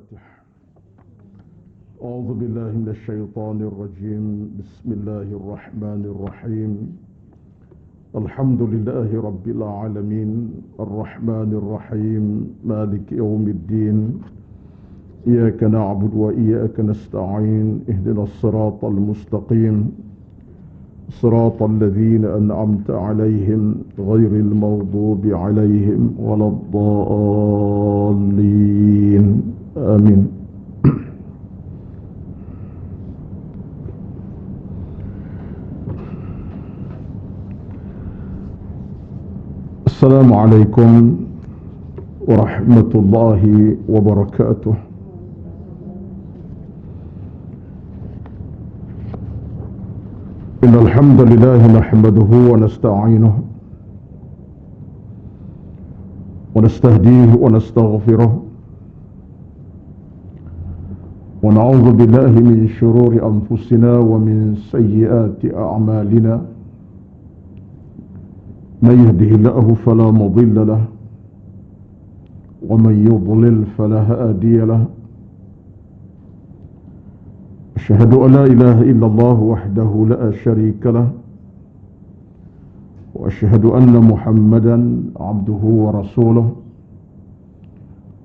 الفاتح. أعوذ بالله من الشيطان الرجيم. بسم الله الرحمن الرحيم. الحمد لله رب العالمين الرحمن الرحيم مالك يوم الدين. إياك نعبد وإياك نستعين. اهدنا الصراط المستقيم صراط الذين أنعمت عليهم غير المغضوب عليهم ولا الضالين. آمين. السلام عليكم ورحمة الله وبركاته. إن الحمد لله نحمده ونستعينه ونستهديه ونستغفره ونعوذ بالله من شرور أنفسنا ومن سيئات أعمالنا. من يهده الله فلا مضل له ومن يضلل فلا هادي له. أشهد أن لا إله إلا الله وحده لا شريك له وأشهد أن محمدا عبده ورسوله.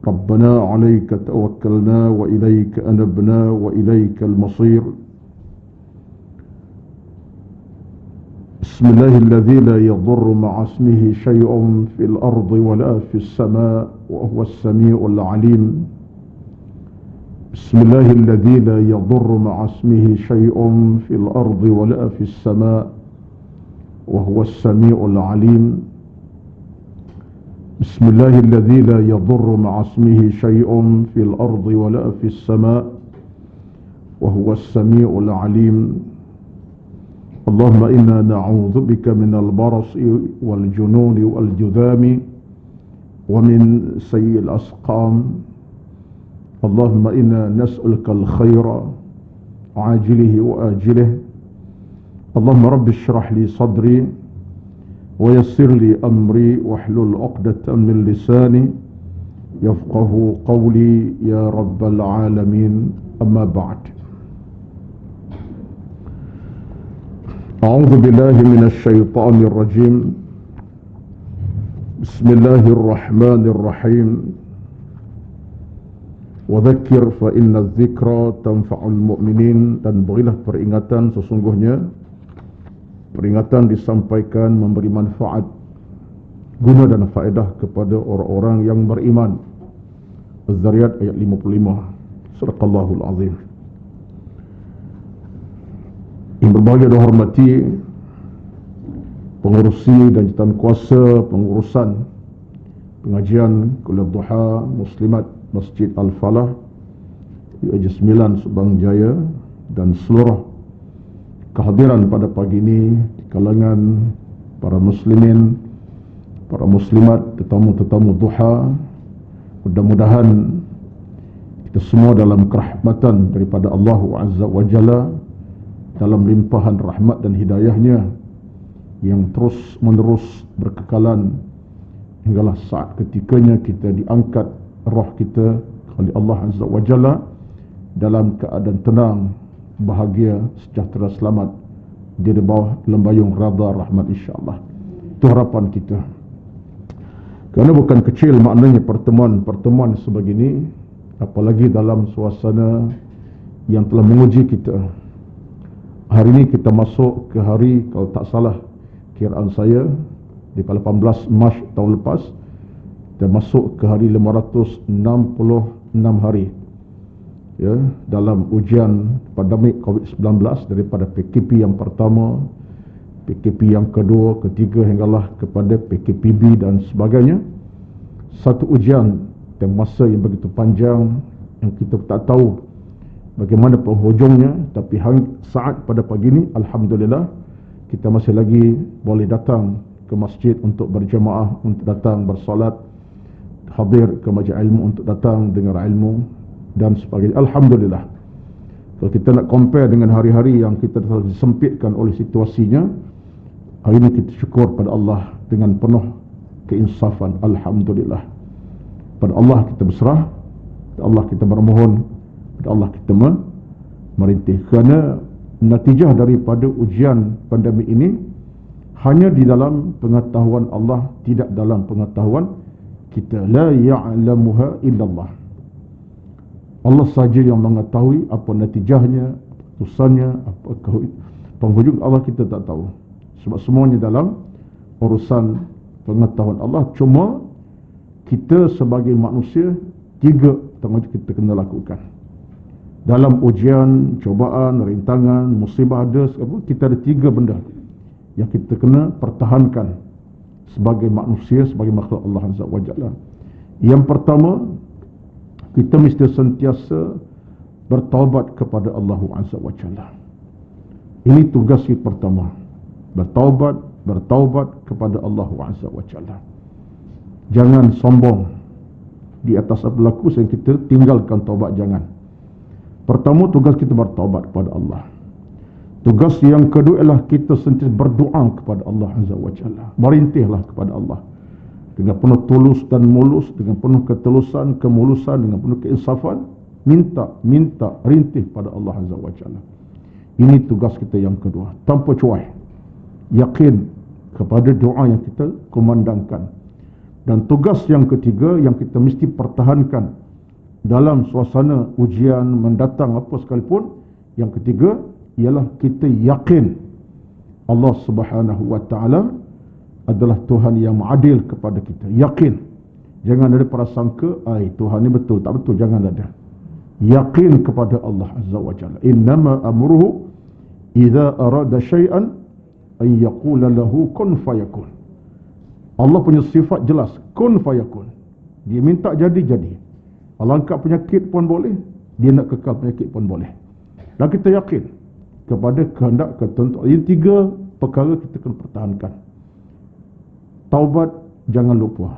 ربنا عليك توكلنا وإليك أنبنا وإليك المصير. بسم الله الذي لا يضر مع اسمه شيء في الأرض ولا في السماء وهو السميع العليم. بسم الله الذي لا يضر مع اسمه شيء في الأرض ولا في السماء وهو السميع العليم. بسم الله الذي لا يضر مع اسمه شيء في الأرض ولا في السماء وهو السميع العليم. اللهم إنا نعوذ بك من البرص والجنون والجذام ومن سيء الأسقام. اللهم إنا نسألك الخير عاجله وآجله. اللهم رب اشرح لي صدري ويسر لي أمري واحلل عقدة من لساني يفقه قولي يا رب العالمين. أما بعد. أعوذ بالله من الشيطان الرجيم. بسم الله الرحمن الرحيم. وذكر فإن الذكرى تنفع المؤمنين. Dan berilah peringatan, sesungguhnya peringatan disampaikan memberi manfaat, guna dan faedah kepada orang-orang yang beriman. Az-Zariyat ayat 55. Sadaqallahul azim. Yang berbahagia dan hormati pengurusi dan jawatan kuasa pengurusan pengajian Kuliah Duha Muslimat Masjid Al-Falah di Haji 9 Subang Jaya dan seluruh kehadiran pada pagi ini di kalangan para muslimin, para muslimat, tetamu-tetamu duha. Mudah-mudahan kita semua dalam kerahmatan daripada Allah Azza wa Jalla, dalam limpahan rahmat dan hidayahnya yang terus menerus berkekalan hinggalah saat ketikanya kita diangkat roh kita oleh Allah Azza wa Jalla dalam keadaan tenang, bahagia, sejahtera, selamat di bawah lembayung redha rahmat insya-Allah. Itu harapan kita. Kerana bukan kecil maknanya pertemuan-pertemuan sebegini, apalagi dalam suasana yang telah menguji kita. Hari ini kita masuk ke hari, kalau tak salah kiraan saya, di 18 Mac tahun lepas, kita masuk ke hari 566 hari ya, dalam ujian pandemik COVID-19, daripada PKP yang pertama, PKP yang kedua, ketiga, hinggalah kepada PKPB dan sebagainya. Satu ujian dan masa yang begitu panjang yang kita tak tahu bagaimana penghujungnya. Tapi saat pada pagi ini, alhamdulillah, kita masih lagi boleh datang ke masjid untuk berjemaah, untuk datang bersolat, hadir ke majlis ilmu untuk datang dengar ilmu dan sebagainya. Alhamdulillah. Kalau kita nak compare dengan hari-hari yang kita telah disempitkan oleh situasinya, hari ini kita syukur pada Allah dengan penuh keinsafan. Alhamdulillah. Pada Allah kita berserah Pada Allah kita bermohon, pada Allah kita merintih. Kerana natijah daripada ujian pandemik ini hanya di dalam pengetahuan Allah, tidak dalam pengetahuan kita. La ya'lamuha illallah. Allah saja yang mengetahui apa natijahnya, keputusannya, apa penghujung Allah kita tak tahu. Sebab semuanya dalam urusan pengetahuan Allah. Cuma kita sebagai manusia, 3 tanggungjawab kita kena lakukan. Dalam ujian, cobaan, rintangan, musibah ada, kita ada 3 benda yang kita kena pertahankan sebagai manusia, sebagai makhluk Allah Azza wa Jalla. Yang pertama, kita mesti sentiasa bertaubat kepada Allah Azza wa Jalla. Ini tugas kita pertama. Bertaubat kepada Allah Azza wa Jalla. Jangan sombong di atas apa berlaku sehingga kita tinggalkan taubat, jangan. Pertama, tugas kita bertaubat kepada Allah. Tugas yang kedua ialah kita sentiasa berdoa kepada Allah Azza wa Jalla. Merintihlah kepada Allah dengan penuh tulus dan mulus, dengan penuh ketulusan, kemulusan, dengan penuh keinsafan. Minta, rintih pada Allah Azza wa Jalla. Ini tugas kita yang kedua, tanpa cuai. Yakin kepada doa yang kita kumandangkan. Dan tugas yang ketiga yang kita mesti pertahankan dalam suasana ujian mendatang apa sekalipun, yang ketiga ialah kita yakin Allah Subhanahu wa taala adalah Tuhan yang adil kepada kita. Yakin. Jangan ada prasangka, Tuhan ni betul, tak betul, jangan ada. Yakin kepada Allah Azza wa Jalla. Innama amruhu idza arada syai'an ay yaqula lahu kun fayakun. Allah punya sifat jelas, kun fayakun. Dia minta jadi. Allah angkat penyakit pun boleh, dia nak kekal penyakit pun boleh. Dan kita yakin kepada kehendak ketentuan. Ini 3 perkara kita kena pertahankan. Taubat jangan lupa,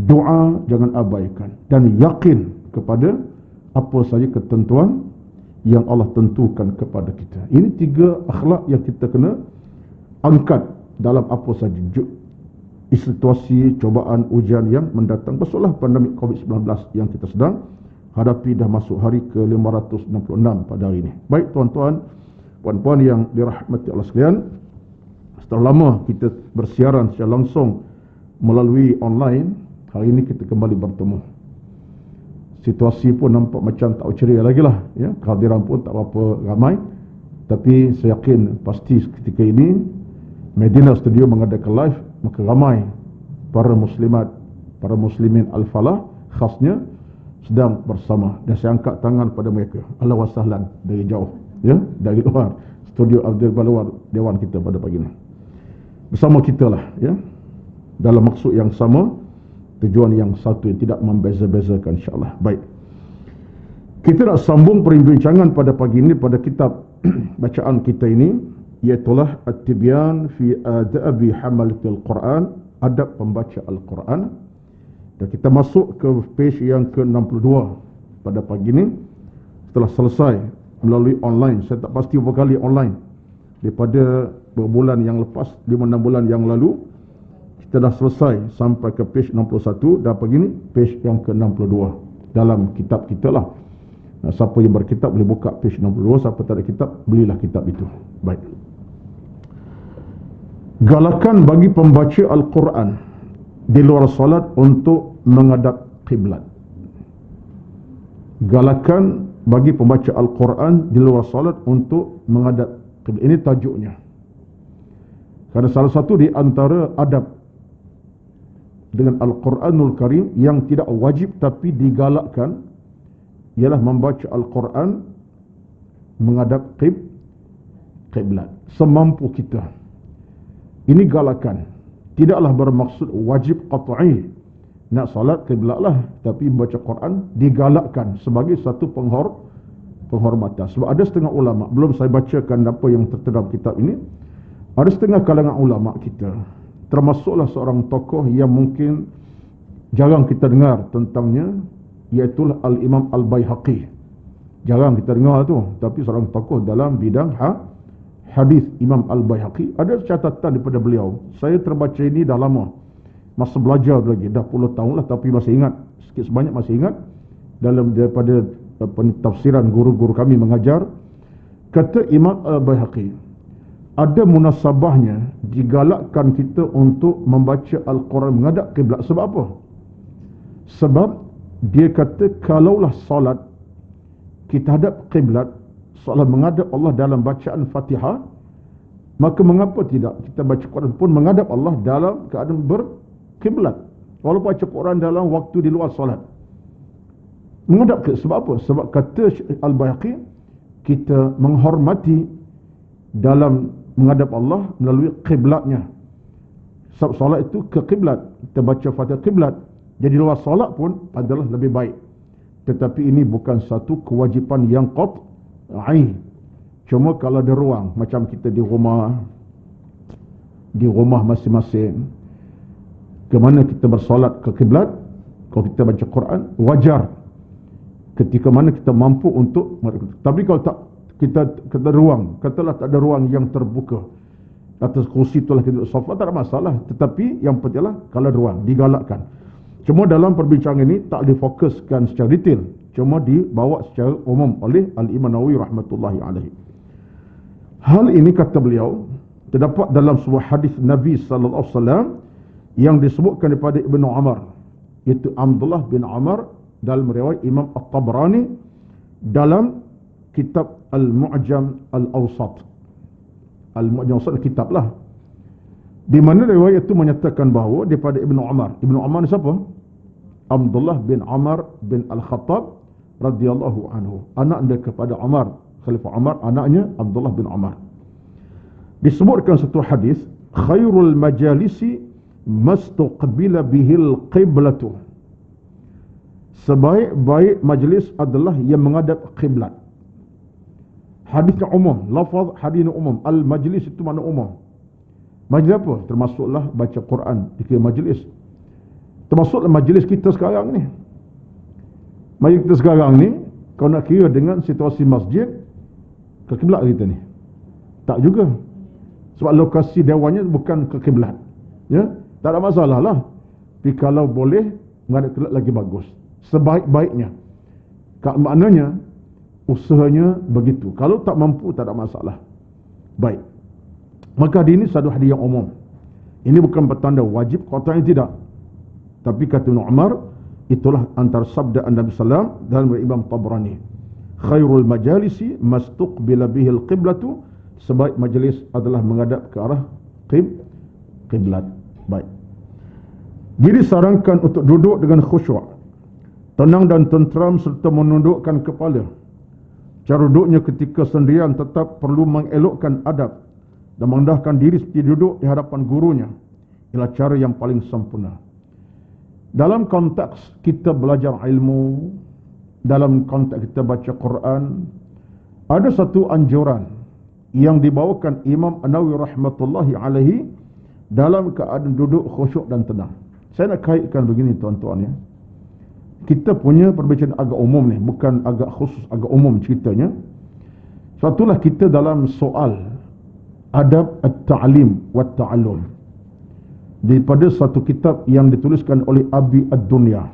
doa jangan abaikan, dan yakin kepada apa saja ketentuan yang Allah tentukan kepada kita. Ini 3 akhlak yang kita kena angkat dalam apa saja situasi, cobaan, ujian yang mendatang. Besarlah pandemik COVID-19 yang kita sedang hadapi, dah masuk hari ke-566 pada hari ini. Baik tuan-tuan, puan-puan yang dirahmati Allah sekalian, setelah lama kita bersiaran secara langsung melalui online, hari ini kita kembali bertemu. Situasi pun nampak macam tak ceria lagi lah, ya. Kehadiran pun tak berapa ramai, tapi saya yakin pasti ketika ini Medina Studio mengadakan live, maka ramai para muslimat, para muslimin Al-Falah khasnya sedang bersama, dan saya angkat tangan pada mereka. Ahlan wa sahlan dari jauh, ya, dari luar studio Abdul Balawar Dewan kita pada pagi ini. Bersama kita lah, ya, dalam maksud yang sama, tujuan yang satu yang tidak membeza-bezakan, insya-Allah. Baik. Kita nak sambung perbincangan pada pagi ini pada kitab bacaan kita ini, iaitulah At-Tibyan fi Adabi Hamalatil Quran, adab pembaca Al-Quran. Dan kita masuk ke page yang ke-62 pada pagi ini setelah selesai melalui online. Saya tak pasti berapa kali online daripada berbulan yang lepas, 5-6 bulan yang lalu. Kita dah selesai sampai ke page 61, dan pagi ini page yang ke-62 dalam kitab kita lah. Siapa yang berkitab boleh buka page 62, siapa tak ada kitab, belilah kitab itu. Baik. Galakan bagi pembaca Al-Quran di luar salat untuk menghadap kiblat. Galakan bagi pembaca Al-Quran di luar salat untuk menghadap kiblat. Ini tajuknya. Karena salah satu di antara adab dengan Al-Quranul Karim yang tidak wajib tapi digalakkan ialah membaca Al-Quran menghadap kiblat semampu kita. Ini galakan. Tidaklah bermaksud wajib qat'i nak salat kiblatlah, tapi baca Quran digalakkan sebagai satu penghormatan. Sebab ada setengah ulama, belum saya bacakan apa yang tertera dalam kitab ini, ada setengah kalangan ulama kita, termasuklah seorang tokoh yang mungkin jarang kita dengar tentangnya, iaitu Al-Imam Al-Baihaqi. Jarang kita dengar tu, tapi seorang tokoh dalam bidang hadis, Imam Al-Baihaqi. Ada catatan daripada beliau. Saya terbaca ini dah lama, masa belajar lagi, dah puluh tahun lah, tapi masih ingat, sikit sebanyak masih ingat. dalam daripada tafsiran guru-guru kami mengajar, kata Imam Al-Baihaqi, ada munasabahnya digalakkan kita untuk membaca Al-Quran menghadap kiblat. Sebab apa? Sebab dia kata kalaulah solat kita hadap kiblat, solat menghadap Allah dalam bacaan Fatihah, maka mengapa tidak kita baca Quran pun menghadap Allah dalam keadaan berkiblat, walaupun baca Quran dalam waktu di luar solat menghadap ke. Sebab apa? Sebab kata Al-Baihaqi, kita menghormati dalam menghadap Allah melalui kiblatnya. Sebab solat itu ke kiblat, kita baca Fatihah kiblat, jadi luar solat pun adalah lebih baik. Tetapi ini bukan satu kewajipan yang qat'i. Cuma kalau ada ruang, macam kita di rumah masing-masing, ke mana kita bersolat ke kiblat, kalau kita baca Quran, wajar ketika mana kita mampu untuk. Tapi kalau tak, kita ruang, katalah tak ada ruang yang terbuka, atas kursi itulah kita duduk sofa, tak ada masalah. Tetapi yang pentinglah kalau ada ruang, digalakkan. Cuma dalam perbincangan ini tak difokuskan secara detail, cuma dibawa secara umum oleh Al-Imam Nawawi rahmatullahi alaihi. Hal ini, kata beliau, terdapat dalam sebuah hadis Nabi sallallahu alaihi wasallam yang disebutkan daripada Ibnu Umar, iaitu Abdullah bin Umar, dalam riwayat Imam At-Tabrani dalam kitab Al-Mu'jam Al-Awsat. Al-Mu'jam Al-Awsat kitablah, di mana riwayat itu menyatakan bahawa daripada Ibnu Umar. Ibnu Umar ni siapa? Abdullah bin Umar bin Al-Khattab radhiyallahu anhu, anak dia kepada Umar, Khalifah Umar, anaknya Abdullah bin Umar. Disebutkan satu hadis, khairul majalisi mastuqbila bihil qiblatu, sebaik-baik majlis adalah yang menghadap kiblat. Hadisnya umum, lafaz hadisnya umum. Al-majlis itu makna umum. Majlis apa? Termasuklah baca Quran di majlis. Termasuklah majlis kita sekarang ni. Majlis kita sekarang ni, kau nak kira dengan situasi masjid, ke kiblat kita ni? Tak juga. Sebab lokasi dewannya bukan ke kiblat. Ya, tak ada masalah lah. Tapi kalau boleh, menghadap kiblat lagi bagus. Sebaik-baiknya. Maknanya, usahanya begitu. Kalau tak mampu, tak ada masalah. Baik. Maka ini satu hadis yang umum. Ini bukan bertanda wajib, katanya tidak. Tapi kata Ibn Umar, itulah antara sabda Nabi SAW dalam Imam Tabrani. Khairul majalisi mastuqbila bihil qiblatu, sebaik majlis adalah menghadap ke arah qiblat. Baik. Jadi sarankan untuk duduk dengan khusyuk, tenang dan tenteram serta menundukkan kepala. Cara duduknya ketika sendirian tetap perlu mengelokkan adab dan merendahkan diri seperti duduk di hadapan gurunya. Ialah cara yang paling sempurna. Dalam konteks kita belajar ilmu, dalam konteks kita baca Quran, ada satu anjuran yang dibawakan Imam An-Nawawi rahmatullahi alaihi dalam keadaan duduk khusyuk dan tenang. Saya nak kaitkan begini tuan-tuan ya. Kita punya perbincangan agak umum ni, bukan agak khusus, agak umum ceritanya. Suatulah kita dalam soal adab at-ta'lim wa at-ta'allum daripada satu kitab yang dituliskan oleh Abi Ad-Dunya.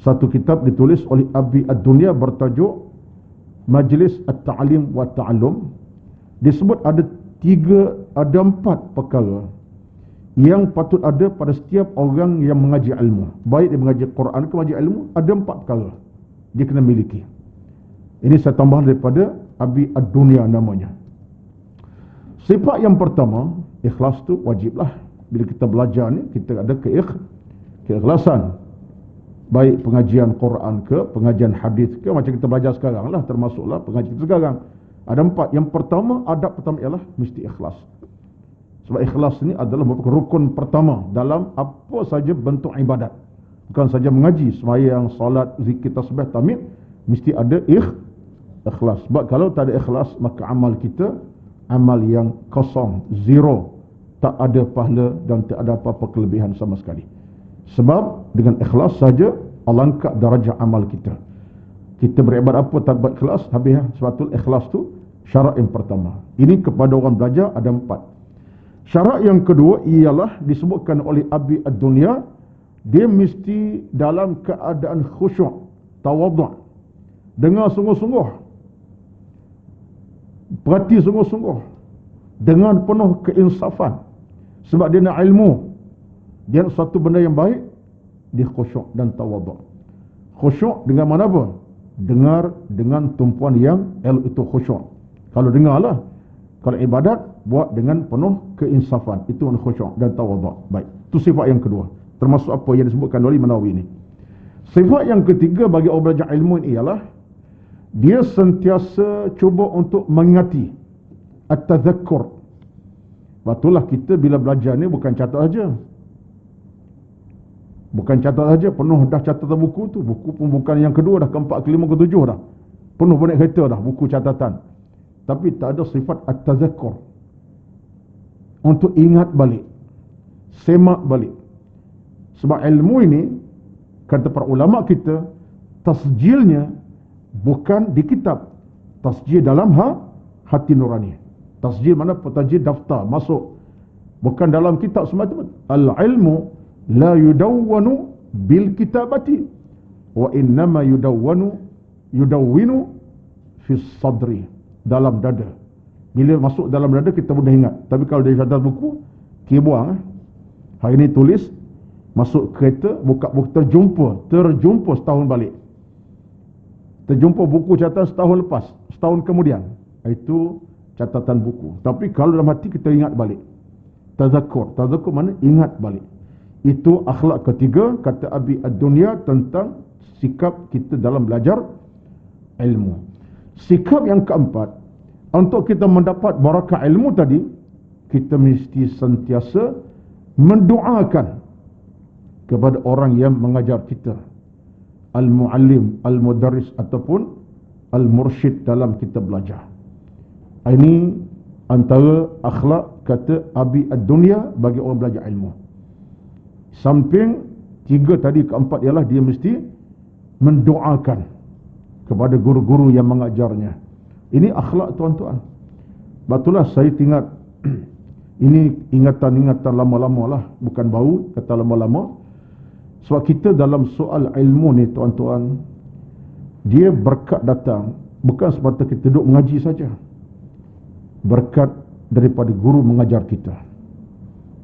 Satu kitab ditulis oleh Abi Ad-Dunya bertajuk Majlis At-Ta'lim wa At-Ta'allum. Disebut ada 4 perkara yang patut ada pada setiap orang yang mengaji ilmu. Baik dia mengaji Quran ke mengaji ilmu, ada 4 perkara dia kena miliki. Ini saya tambah daripada Abi Ad-Dunya namanya. Sifat yang pertama, ikhlas tu wajiblah. Bila kita belajar ni, kita ada keikhlasan. Baik pengajian Quran ke, pengajian hadis ke, macam kita belajar sekarang lah, termasuklah pengajian kita sekarang. Ada 4. Yang pertama, adab pertama ialah mesti ikhlas. Sebab ikhlas ni adalah merupakan rukun pertama dalam apa saja bentuk ibadat. Bukan saja mengaji, sembahyang, solat, zikir, tasbih, tahmid, mesti ada ikhlas. Sebab kalau tak ada ikhlas, maka amal kita amal yang kosong, zero, tak ada pahala dan tak ada apa-apa kelebihan sama sekali. Sebab dengan ikhlas saja Allah angkat darjah amal kita. Kita beribadat apa tak buat ikhlas, habis. Sebab tu ikhlas tu syarat yang pertama. Ini kepada orang belajar ada 4. Syarat yang kedua ialah disebutkan oleh Abi Ad-Dunya, dia mesti dalam keadaan khusyuk. tawadhu', dengar sungguh-sungguh, perhati sungguh-sungguh, dengan penuh keinsafan. Sebab dia nak ilmu, dia nak satu benda yang baik, dia khusyuk dan tawadhu'. Khusyuk dengan mana apa? Dengar dengan tumpuan yang itu khusyuk. Kalau dengarlah, kalau ibadat buat dengan penuh keinsafan, itu khusyuk dan tawadhu'. Baik, itu sifat yang kedua, termasuk apa yang disebutkan oleh Nawawi ini. Sifat yang ketiga bagi orang belajar ilmu ini ialah dia sentiasa cuba untuk mengingati, at-tadhakkur. Betullah kita bila belajar ni bukan catat saja. Bukan catat saja, penuh dah catatan buku tu. Buku pun bukan yang kedua dah, keempat, kelima, ketujuh dah. Penuh banyak kereta dah buku catatan. Tapi tak ada sifat at-tadhakkur. Untuk ingat balik, semak balik. Sebab ilmu ini, kata para ulama kita, tasjilnya bukan di kitab. Tasjil dalam hati nurani. Tasjil mana? Tasjil daftar, masuk. Bukan dalam kitab semata. Al-ilmu la yudawwanu bil kitabati wa innama yudawwinu fi sadri, dalam dada. Bila masuk dalam dada kita mudah ingat. Tapi kalau dari catatan buku, kita buang. Hari ini tulis, masuk kereta, buka buku, terjumpa setahun balik. Terjumpa buku catatan setahun lepas, setahun kemudian. Itu catatan buku. Tapi kalau dalam hati kita ingat balik. Tazakkur mana? Ingat balik. Itu akhlak ketiga, kata Abi Ad-Dunya, tentang sikap kita dalam belajar ilmu. Sikap yang keempat, untuk kita mendapat barakah ilmu tadi, kita mesti sentiasa mendoakan kepada orang yang mengajar kita, al-muallim, al-mudarris ataupun al-mursyid dalam kita belajar. Ini antara akhlak, kata Abi Ad-Dunya, bagi orang belajar ilmu. Samping tiga tadi, keempat ialah dia mesti mendoakan kepada guru-guru yang mengajarnya. Ini akhlak, tuan-tuan. Betullah saya ingat ini ingatan-ingatan lama-lama lah, bukan baru, kata lama-lama. Sebab kita dalam soal ilmu ni, tuan-tuan, dia berkat datang bukan semata kita duduk mengaji saja. Berkat daripada guru mengajar kita,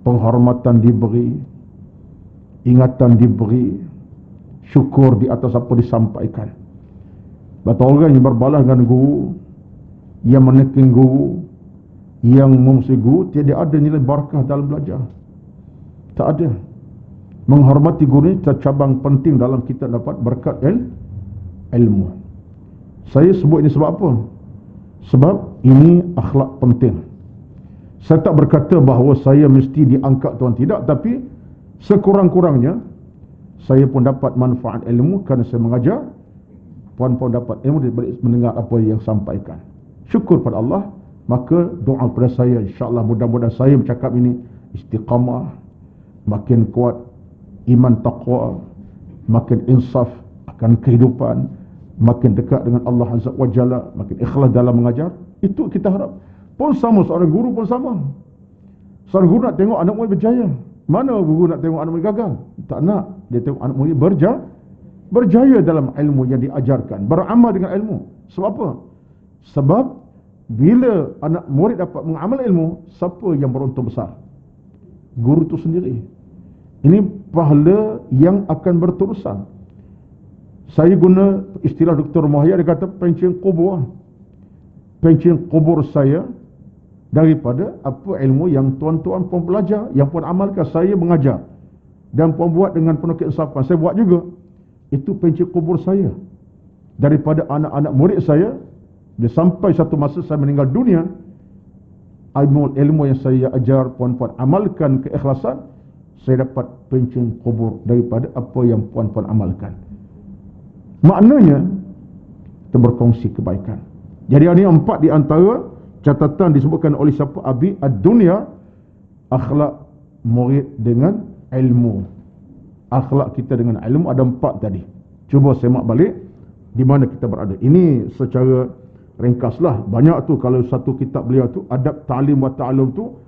penghormatan diberi, ingatan diberi, syukur di atas apa disampaikan. Betul orang yang berbalas dengan guru, yang menekan guru, yang memusuhi guru, tiada ada nilai barakah dalam belajar. Tak ada. Menghormati guru ini cabang penting dalam kita dapat berkat ilmu. Saya sebut ini sebab apa? Sebab ini akhlak penting. Saya tak berkata bahawa saya mesti diangkat, tuan, tidak. Tapi sekurang-kurangnya saya pun dapat manfaat ilmu kerana saya mengajar. Puan-puan dapat ilmu mendengar apa yang sampaikan. Syukur pada Allah. Maka doa pada saya, insya-Allah mudah-mudahan saya bercakap ini istiqamah, makin kuat iman taqwa, makin insaf akan kehidupan, makin dekat dengan Allah Azza wa Jalla, makin ikhlas dalam mengajar. Itu kita harap. Pun sama, seorang guru pun sama. Seorang guru nak tengok anak murid berjaya. Mana guru nak tengok anak murid gagal? Tak nak. Dia tengok anak murid berjaya dalam ilmu yang diajarkan, beramal dengan ilmu. Sebab apa? Sebab bila anak murid dapat mengamal ilmu, siapa yang beruntung besar? Guru itu sendiri. Ini pahala yang akan berterusan. Saya guna istilah Dr. Muhayya, dia kata pencen kubur. Pencen kubur saya daripada apa ilmu yang tuan-tuan pun belajar, yang pun amalkan. Saya mengajar dan pun buat dengan penuh keinsafan. Saya buat juga. Itu pencen kubur saya daripada anak-anak murid saya. Dia sampai satu masa saya meninggal dunia, ilmu yang saya ajar, puan-puan amalkan keikhlasan, saya dapat pencen kubur daripada apa yang puan-puan amalkan. Maknanya kita berkongsi kebaikan. Jadi ini 4 di antara catatan disebutkan oleh siapa? Abi Ad-Dunya. Akhlak murid dengan ilmu, akhlak kita dengan ilmu. Ada 4 tadi. Cuba semak balik di mana kita berada. Ini secara ringkaslah. Banyak tu, kalau satu kitab beliau tu Adab Ta'lim wa Ta'allum tu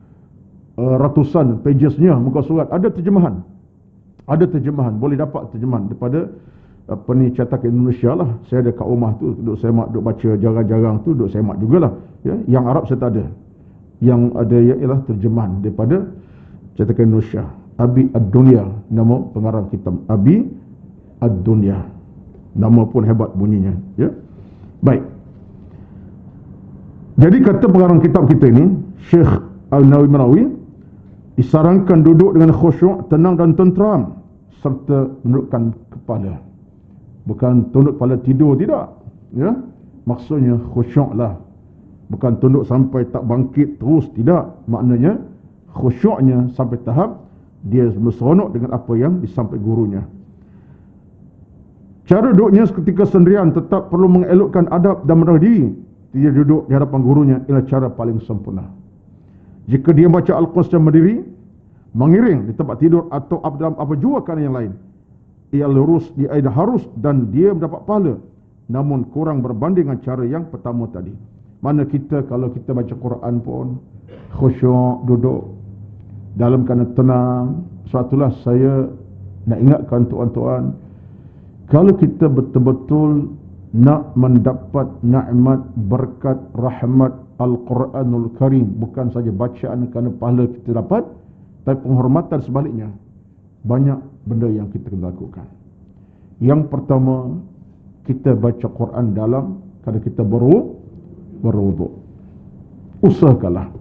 ratusan pagesnya, muka surat. Ada terjemahan, boleh dapat terjemahan daripada apa ni, cetakan Indonesia lah. Saya ada kat rumah tu, duduk semak, duduk baca jarang-jarang tu, duduk semak jugalah. Ya, yang Arab saya tak ada. Yang ada ialah terjemahan daripada cetakan Indonesia. Abi Ad-Dunya, nama pengarang kitab. Abi Ad-Dunya. Nama pun hebat bunyinya, ya. Baik. Jadi kata pengarang kitab kita ini, Syekh Al-Nawawi, disarankan duduk dengan khusyuk, tenang dan tenteram, serta menundukkan kepala. Bukan tunduk kepala tidur, tidak, ya. Maksudnya khusyuklah, bukan tunduk sampai tak bangkit terus, tidak. Maknanya khusyuknya sampai tahap dia berseronok dengan apa yang disampaikan gurunya. Cara duduknya ketika sendirian tetap perlu mengelokkan adab dan merendah diri. Dia duduk di hadapan gurunya ialah cara paling sempurna. Jika dia baca Al-Quran secara berdiri, mengiring di tempat tidur atau dalam apa jua kerana yang lain, ia lurus, dia harus dan dia mendapat pahala, namun kurang berbanding dengan cara yang pertama tadi. Mana kita kalau kita baca Quran pun khusyuk, duduk dalam keadaan tenang. Sebab itulah saya nak ingatkan tuan-tuan, kalau kita betul-betul nak mendapat nikmat, berkat, rahmat Al-Quranul Karim, bukan saja bacaan kerana pahala kita dapat, tapi penghormatan sebaliknya, banyak benda yang kita kena lakukan. Yang pertama, kita baca Quran dalam keadaan kita berwuduk. Usahakanlah.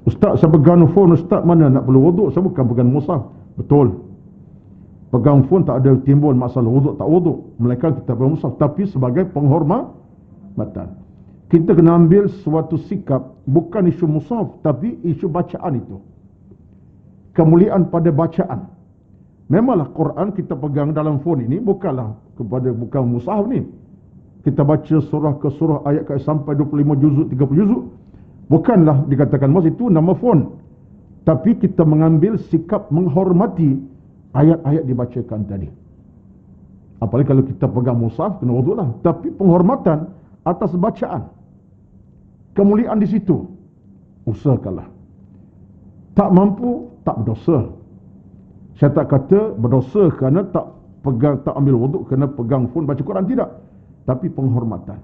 Ustaz, saya pegang phone, ustaz mana nak perlu wuduk? Saya bukan pegang mushaf. Betul. Pegang phone tak ada timbul masalah wuduk tak wuduk, melainkan kita pegang mushaf, tapi sebagai penghormatan. Kita kena ambil suatu sikap, bukan isu mushaf, tapi isu bacaan itu. Kemuliaan pada bacaan. Memanglah Quran kita pegang dalam phone ini bukan mushaf ni. Kita baca surah ke surah, ayat ke sampai 25 juzuk, 30 juzuk. Bukanlah dikatakan mas itu nama phone. Tapi kita mengambil sikap menghormati ayat-ayat dibacakan tadi. Apalagi kalau kita pegang mushaf, kena wuduklah. Tapi penghormatan atas bacaan, kemuliaan di situ, usahakanlah. Tak mampu, tak berdosa. Saya tak kata berdosa kerana tak ambil wuduk, kerana pegang phone baca Quran, tidak. Tapi penghormatan.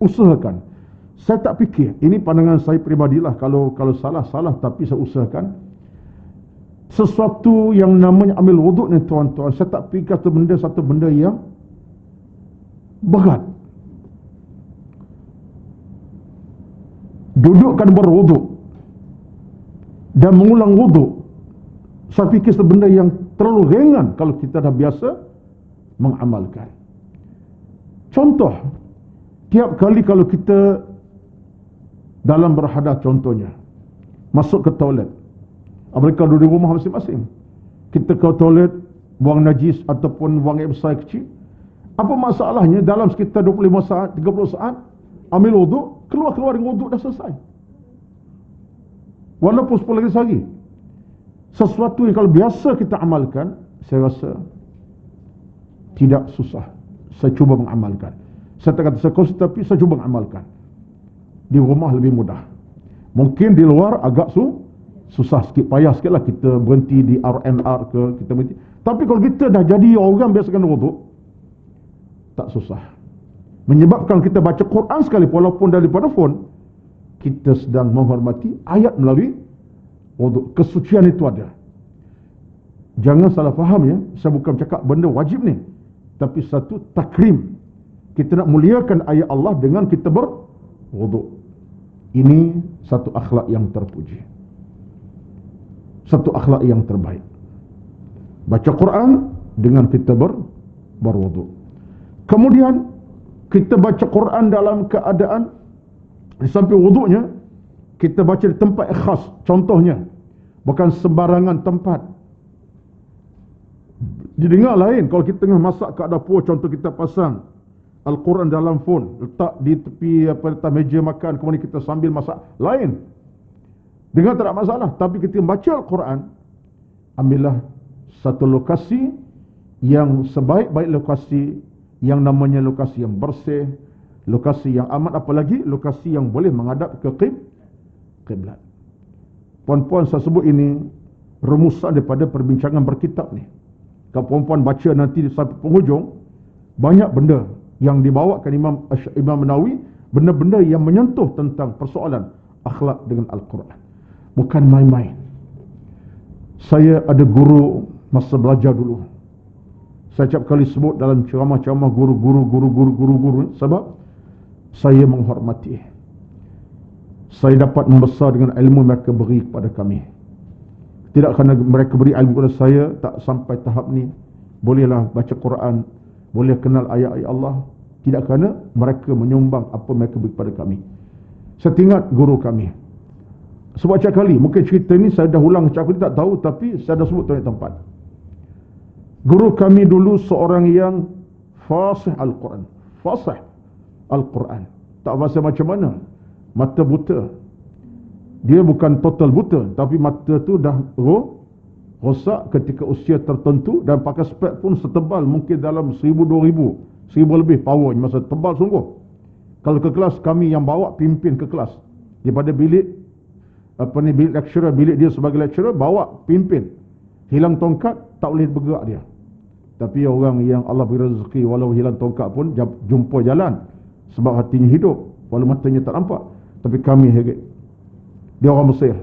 Usahakan. Saya tak fikir, ini pandangan saya peribadilah, kalau salah, tapi saya usahakan. Sesuatu yang namanya ambil wuduk ni tuan-tuan, saya tak fikir satu benda yang berat. Dudukkan berwuduk dan mengulang wuduk, saya fikir satu benda yang terlalu ringan kalau kita dah biasa mengamalkan. Contoh, tiap kali kalau kita dalam berhadas, contohnya masuk ke toilet, apalagi kalau di rumah masing-masing, kita ke toilet buang najis ataupun buang air besar kecil, apa masalahnya dalam sekitar 25 saat, 30 saat ambil wuduk, keluar dengan wuduk dah selesai, walaupun 10 lagi sehari. Sesuatu yang kalau biasa kita amalkan, saya rasa tidak susah. Saya cuba mengamalkan. Saya tak kata saya konsisten, tapi saya cuba mengamalkan. Di rumah lebih mudah. Mungkin di luar agak susah sikit, payah sikit lah kita berhenti di RNR ke, kita berhenti. Tapi kalau kita dah jadi orang biasa kena wuduk, tak susah. Menyebabkan kita baca Quran sekali, walaupun daripada phone, kita sedang menghormati ayat melalui wuduk. Kesucian itu ada. Jangan salah faham ya, saya bukan cakap benda wajib ni, tapi satu takrim. Kita nak muliakan ayat Allah dengan kita berwuduk. Ini satu akhlak yang terpuji, satu akhlak yang terbaik. Baca Quran dengan kita berwuduk. Kemudian kita baca Quran dalam keadaan di samping wuduknya, kita baca di tempat khas. Contohnya, bukan sembarangan tempat. Didengar lain kalau kita tengah masak kat dapur, contoh kita pasang Al-Quran dalam phone, letak di tepi atas meja makan, kemudian kita sambil masak, lain. Dengar tak ada masalah. Tapi kita baca Al-Quran, ambillah satu lokasi yang sebaik-baik lokasi, yang namanya lokasi yang bersih, lokasi yang aman, apalagi lokasi yang boleh menghadap ke kiblat. Puan-puan, saya sebut ini rumusan daripada perbincangan berkitab ni. Kalau puan-puan baca nanti sampai penghujung, banyak benda yang dibawakan Imam Nawawi, benda-benda yang menyentuh tentang persoalan akhlak dengan Al-Quran. Bukan main-main. Saya ada guru masa belajar dulu. Saya setiap kali sebut dalam ceramah-ceramah guru, sebab saya menghormati. Saya dapat membesar dengan ilmu mereka beri kepada kami. Tidak kerana mereka beri ilmu kepada saya tak sampai tahap ni bolehlah baca Quran, boleh kenal ayat-ayat Allah. Tidak kerana mereka menyumbang apa mereka beri kepada kami. Saya ingat guru kami. Sebab setiap kali, mungkin cerita ni saya dah ulang, aku tak tahu, tapi saya dah sebut tempat. Guru kami dulu seorang yang fasih Al-Quran. Fasih Al-Quran. Tak faham macam mana. Mata buta. Dia bukan total buta, tapi mata tu dah rosak ketika usia tertentu, dan pakai spek pun setebal mungkin dalam 1000-2000, 1000 lebih powernya, masa tebal sungguh. Kalau ke kelas, kami yang bawa pimpin ke kelas. Daripada bilik bilik lecturer, bilik dia sebagai lecturer, bawa pimpin. Hilang tongkat, tak boleh bergerak dia. Tapi orang yang Allah beri rezeki, walau hilang tongkat pun jumpa jalan, sebab hatinya hidup, walau matanya tak nampak. Tapi kami herit. Dia orang Mesir,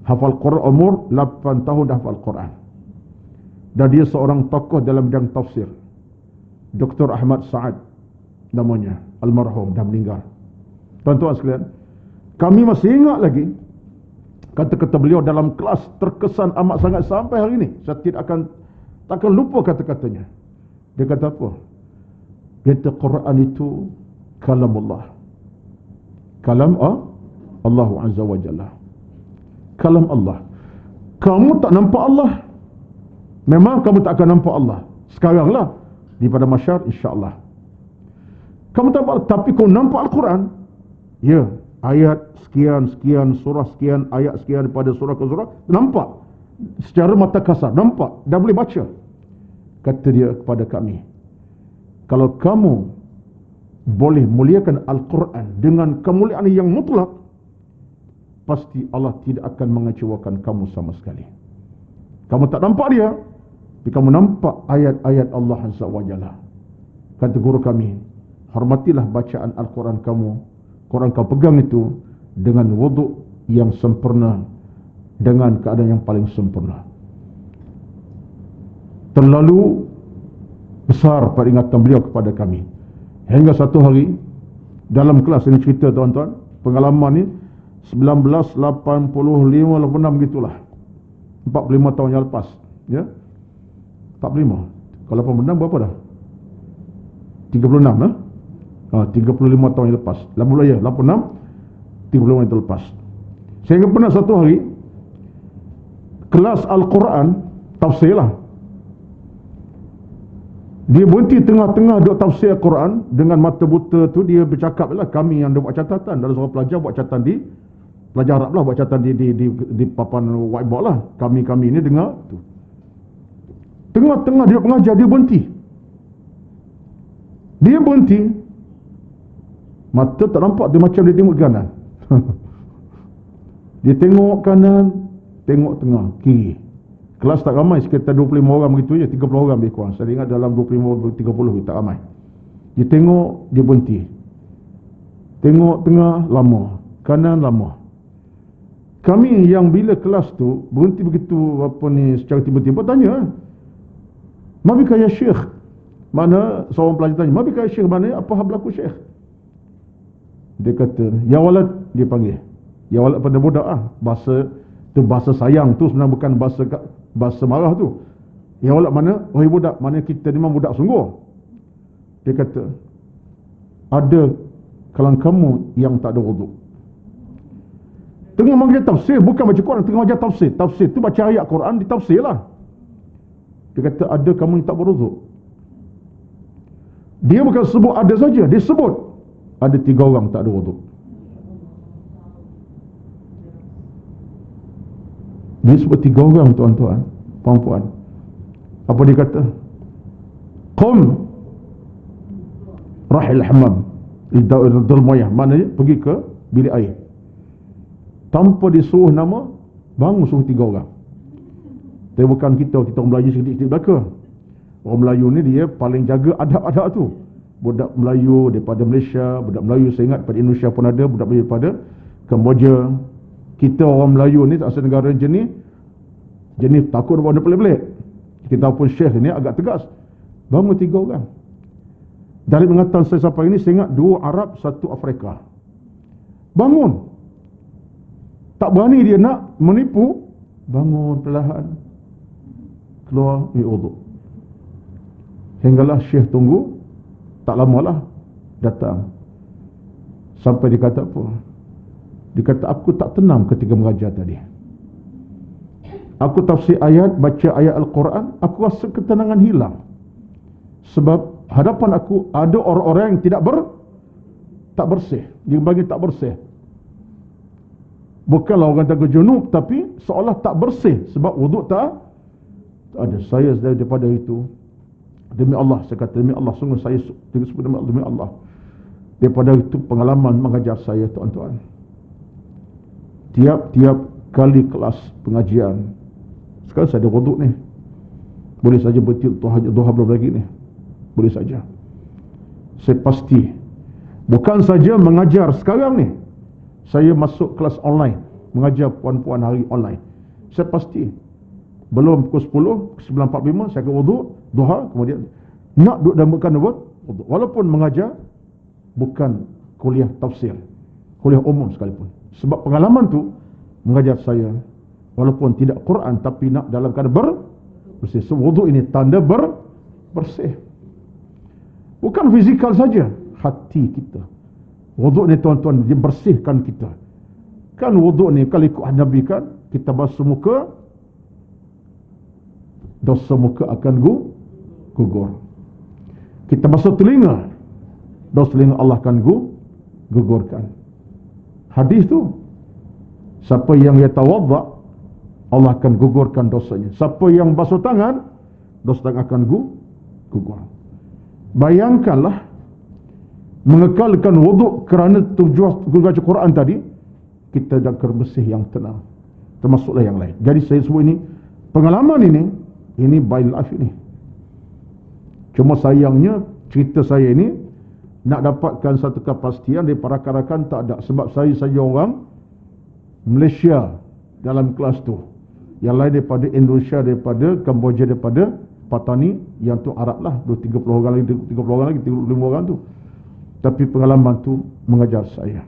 hafal Quran, umur 8 tahun dah hafal Quran. Dan dia seorang tokoh dalam bidang tafsir. Dr. Ahmad Sa'ad namanya, almarhum, dah meninggal. Tuan-tuan sekalian, kami masih ingat lagi kata-kata beliau dalam kelas, terkesan amat sangat sampai hari ini. Saya takkan lupa kata-katanya. Dia kata apa? Dia kata Quran itu kalamullah. Kalam Allah Azza wa Jalla. Kalam Allah. Kamu tak nampak Allah. Memang kamu tak akan nampak Allah. Sekarang lah. Di pada masyar, insyaAllah. Kamu tak nampak, tapi kau nampak Al-Quran. Ya, ayat sekian, surah sekian, ayat sekian daripada surah ke surah. Nampak. Secara mata kasar. Nampak. Dah boleh baca. Kata dia kepada kami, kalau kamu boleh muliakan Al-Quran dengan kemuliaan yang mutlak, pasti Allah tidak akan mengecewakan kamu sama sekali. Kamu tak nampak dia, tapi kamu nampak ayat-ayat Allah Azza wa Jalla. Kata guru kami, hormatilah bacaan Al-Quran kamu. Quran kau pegang itu dengan wuduk yang sempurna, dengan keadaan yang paling sempurna. Terlalu besar peringatan beliau kepada kami. Hingga satu hari dalam kelas ini, cerita tuan-tuan, pengalaman ni 1985-86 gitulah, 45 tahun yang lepas, ya, 45. Kalau 86 berapa dah? 36 lah. 35 tahun yang lepas. 86, 35 tahun lepas. Sehingga pernah satu hari kelas Al-Quran tafsir lah. Dia berhenti tengah-tengah duk tafsir Al-Quran dengan mata buta tu. Dia bercakap lah, kami yang buat catatan, dalam seorang pelajar buat catatan di pelajar Arab lah, buat catatan di papan whiteboard lah. Kami ini dengar tu. Tengah-tengah dia pengajar, dia berhenti. Mata tak nampak, dia macam dia tengok kanan. Dia tengok kanan, tengok tengah, kiri. Kelas tak ramai, sekitar 25 orang begitu je, 30 orang lebih kurang. Saya ingat dalam 25-30 tak ramai. Dia tengok, dia berhenti. Tengok tengah, lama. Kanan, lama. Kami yang bila kelas tu berhenti begitu secara tiba-tiba tanya, "Mabika ya Syekh?" Mana seorang pelajar tanya, "Mabika ya Syekh?" Mana apa hal berlaku Syekh? Dia kata, "Ya walad," dia panggil. Ya walad pada budak bahasa tu, bahasa sayang tu sebenarnya, bukan bahasa marah tu. Ya walad mana? Wahai budak, mana kita memang budak sungguh. Dia kata, "Ada kalangan kamu yang tak ada wuduk." Tengah mengajar tafsir, bukan baca Quran, tengah mengajar tafsir. Tafsir tu baca ayat Quran, ditafsir lah. Dia kata, "Ada kamu yang tak berwuduk." Dia bukan sebut ada saja, dia sebut ada 3 orang tak ada wuduk. Dia sebut 3 orang, tuan-tuan, puan-puan. Apa dia kata? "Qum rahil hamam idul mayah." Maknanya pergi ke bilik air. Tanpa disuruh nama, bangun suruh 3 orang. Tapi bukan kita orang belajar sedikit-sedikit belaka. Orang Melayu ni dia paling jaga adab-adab tu. Budak Melayu daripada Malaysia, budak Melayu saya ingat daripada Indonesia pun ada, budak Melayu daripada Kemboja. Kita orang Melayu ni asal negara jenis takut buat benda pelik-pelik. Kita pun Syekh ni agak tegas. Bangun 3 orang. Dari ingatan saya sampai ini, saya ingat 2 Arab, 1 Afrika. Bangun. Tak berani dia nak menipu. Bangun perlahan. Keluar, wudu. Hinggalah Syekh tunggu. Tak lamalah datang. Sampai dia kata apa? Dia kata, aku tak tenang ketika mengajar tadi. Aku tafsir ayat, baca ayat Al-Quran, aku rasa ketenangan hilang. Sebab hadapan aku ada orang-orang yang tak bersih. Dia bagi tak bersih. Bukanlah orang tak junub, tapi seolah tak bersih. Sebab wuduk tak ada. Saya daripada itu, demi Allah, saya kata demi Allah, sungguh saya demi Allah. Daripada itu pengalaman mengajar saya, tuan-tuan. Tiap-tiap kali kelas pengajian, sekarang saya ada wuduk ni, boleh saja betul duha belum lagi ni, boleh saja. Saya pasti, bukan saja mengajar sekarang ni, saya masuk kelas online, mengajar puan-puan hari online. Saya pasti belum pukul 10, 9.45 saya akan wuduk, duha, kemudian nak duduk dan bukan wuduk. Walaupun mengajar bukan kuliah tafsir, kuliah umum sekalipun. Sebab pengalaman tu mengajar saya, walaupun tidak Quran, tapi nak dalam keadaan bersih. So, wuduk ini tanda bersih. Bukan fizikal saja, hati kita. Wuduk ni tuan-tuan, dia bersihkan kita. Kan wuduk ni kalau ikut Nabi kan, kita basuh muka, dosa muka akan gugur. Kita basuh telinga, dosa telinga Allah akan gugurkan. Hadis tu, siapa yang yatawadda, Allah akan gugurkan dosanya. Siapa yang basuh tangan, dosa tangan akan gugur. Bayangkanlah, mengekalkan wuduk kerana tujuan baca Quran tadi, kita dah bersih yang tenang. Termasuklah yang lain. Jadi saya sebut ini, pengalaman ini by life ini. Cuma sayangnya, cerita saya ini, nak dapatkan satu kepastian dari para rakan-rakan tak ada. Sebab saya saja orang Malaysia dalam kelas tu. Yang lain daripada Indonesia, daripada Kemboja, daripada Patani. Yang tu Arab lah, 30 orang lagi, 30 orang lagi, 35 orang tu. Tapi pengalaman tu mengajar saya.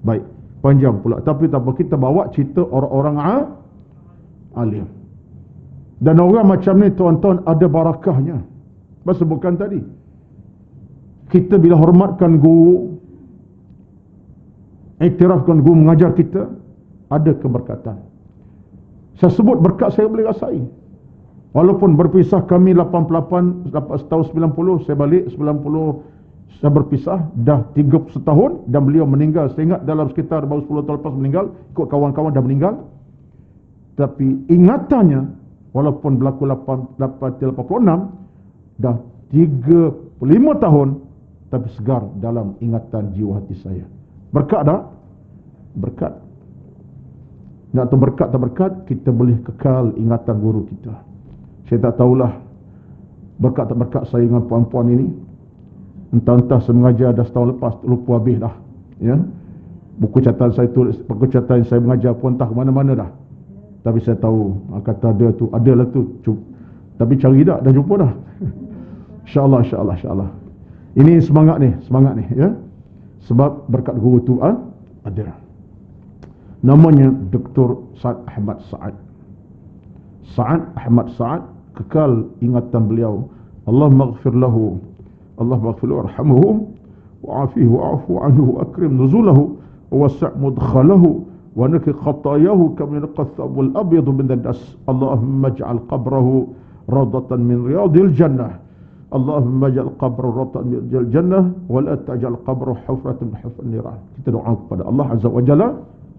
Baik, panjang pula. Tapi tak apa, kita bawa cerita orang-orang alim. Dan orang macam ni tuan-tuan ada barakahnya. Sebab sebutkan tadi, kita bila hormatkan guru, iktirafkan guru mengajar kita, ada keberkatan. Saya sebut berkat saya boleh rasai. Walaupun berpisah kami 88, tahun 90, saya balik 90, saya berpisah, dah 30 setahun, dan beliau meninggal. Saya ingat dalam sekitar baru 10 tahun lepas meninggal, ikut kawan-kawan dah meninggal. Tapi ingatannya, walaupun berlaku 86, dah 35 tahun, tapi segar dalam ingatan jiwa hati saya. Berkat tak? Berkat. Nak tahu berkat tak berkat, kita boleh kekal ingatan guru kita. Saya tak tahulah berkat tak berkat saya dengan puan-puan ini. Entah-entah saya mengajar dah setahun lepas, lupa habis dah. Ya? Buku catatan saya tulis, buku catatan saya mengajar pun entah ke mana-mana dah. Tapi saya tahu, kata ada tu, adalah tu. Tapi cari dah jumpa dah. InsyaAllah, insyaAllah, insyaAllah. Ini semangat ni, ya. Sebab berkat guru tu ada. Namanya Dr. Sa'ad Ahmad Sa'ad. Sa'ad Ahmad Sa'ad, kekal ingatan beliau. Allah maghfir lahu, Allah maghfir lahu, arhamuhu, wa'afihi wa'afu anhu, akrim nuzulahu, wasa' mudkhalahu, wa naki khatayahu kama yanqa ath-thawbul abyadu min ad-das. Allahumma ij'al qabrahu rawdatan min riyadil jannah. Allahumma ja'al qabru rawdatan min riyadil jannah wa la taj'al qabru hufratan min hufran niran. Kita doa kepada Allah Azza wa Jalla,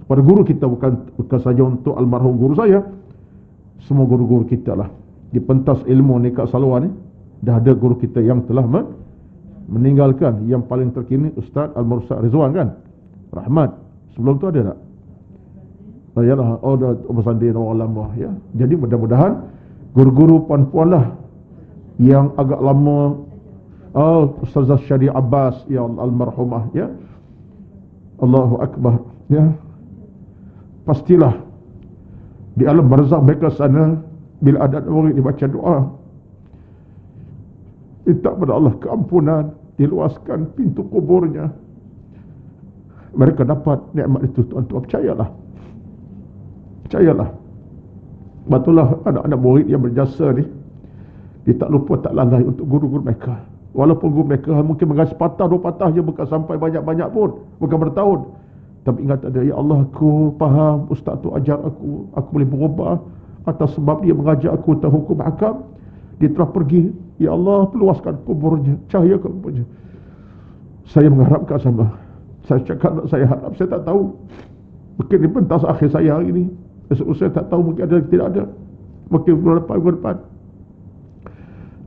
kepada guru kita, bukan saja untuk almarhum guru saya, semua guru-guru kita lah. Di pentas ilmu ni Kak Salwa ni, dah ada guru kita yang telah meninggalkan. Yang paling terkini Ustaz Al-Mursad Rizwan kan, Rahmat. Sebelum tu ada tak? Yalah, dah bersanding orang lama ya. Jadi mudah-mudahan guru-guru puan-puan lah yang agak lama, Ustazah Syari Abbas ya almarhumah ya. Allahu Akbar ya. Pastilah di alam barzakh mereka sana, bila ada orang dibaca doa, minta pada Allah keampunan, diluaskan pintu kuburnya, mereka dapat nikmat itu. Tuan-tuan, percayalah. Betullah anak-anak murid yang berjasa ni, dia tak lupa, tak lalai untuk guru-guru mereka. Walaupun guru mereka mungkin mengajar sepatah, dua patah je, bukan sampai banyak-banyak pun, bukan bertahun. Tapi ingat ada, ya Allah, aku faham ustaz tu ajar aku boleh berubah atas sebab dia mengajar aku tentang hukum hakam. Dia telah pergi, ya Allah, luaskan kuburnya, cahayakan kuburnya. Saya mengharapkan sama, saya cakap, saya harap, saya tak tahu, mungkin di pentas akhir saya hari ini, esok saya tak tahu, mungkin ada, tidak ada, mungkin bulan depan.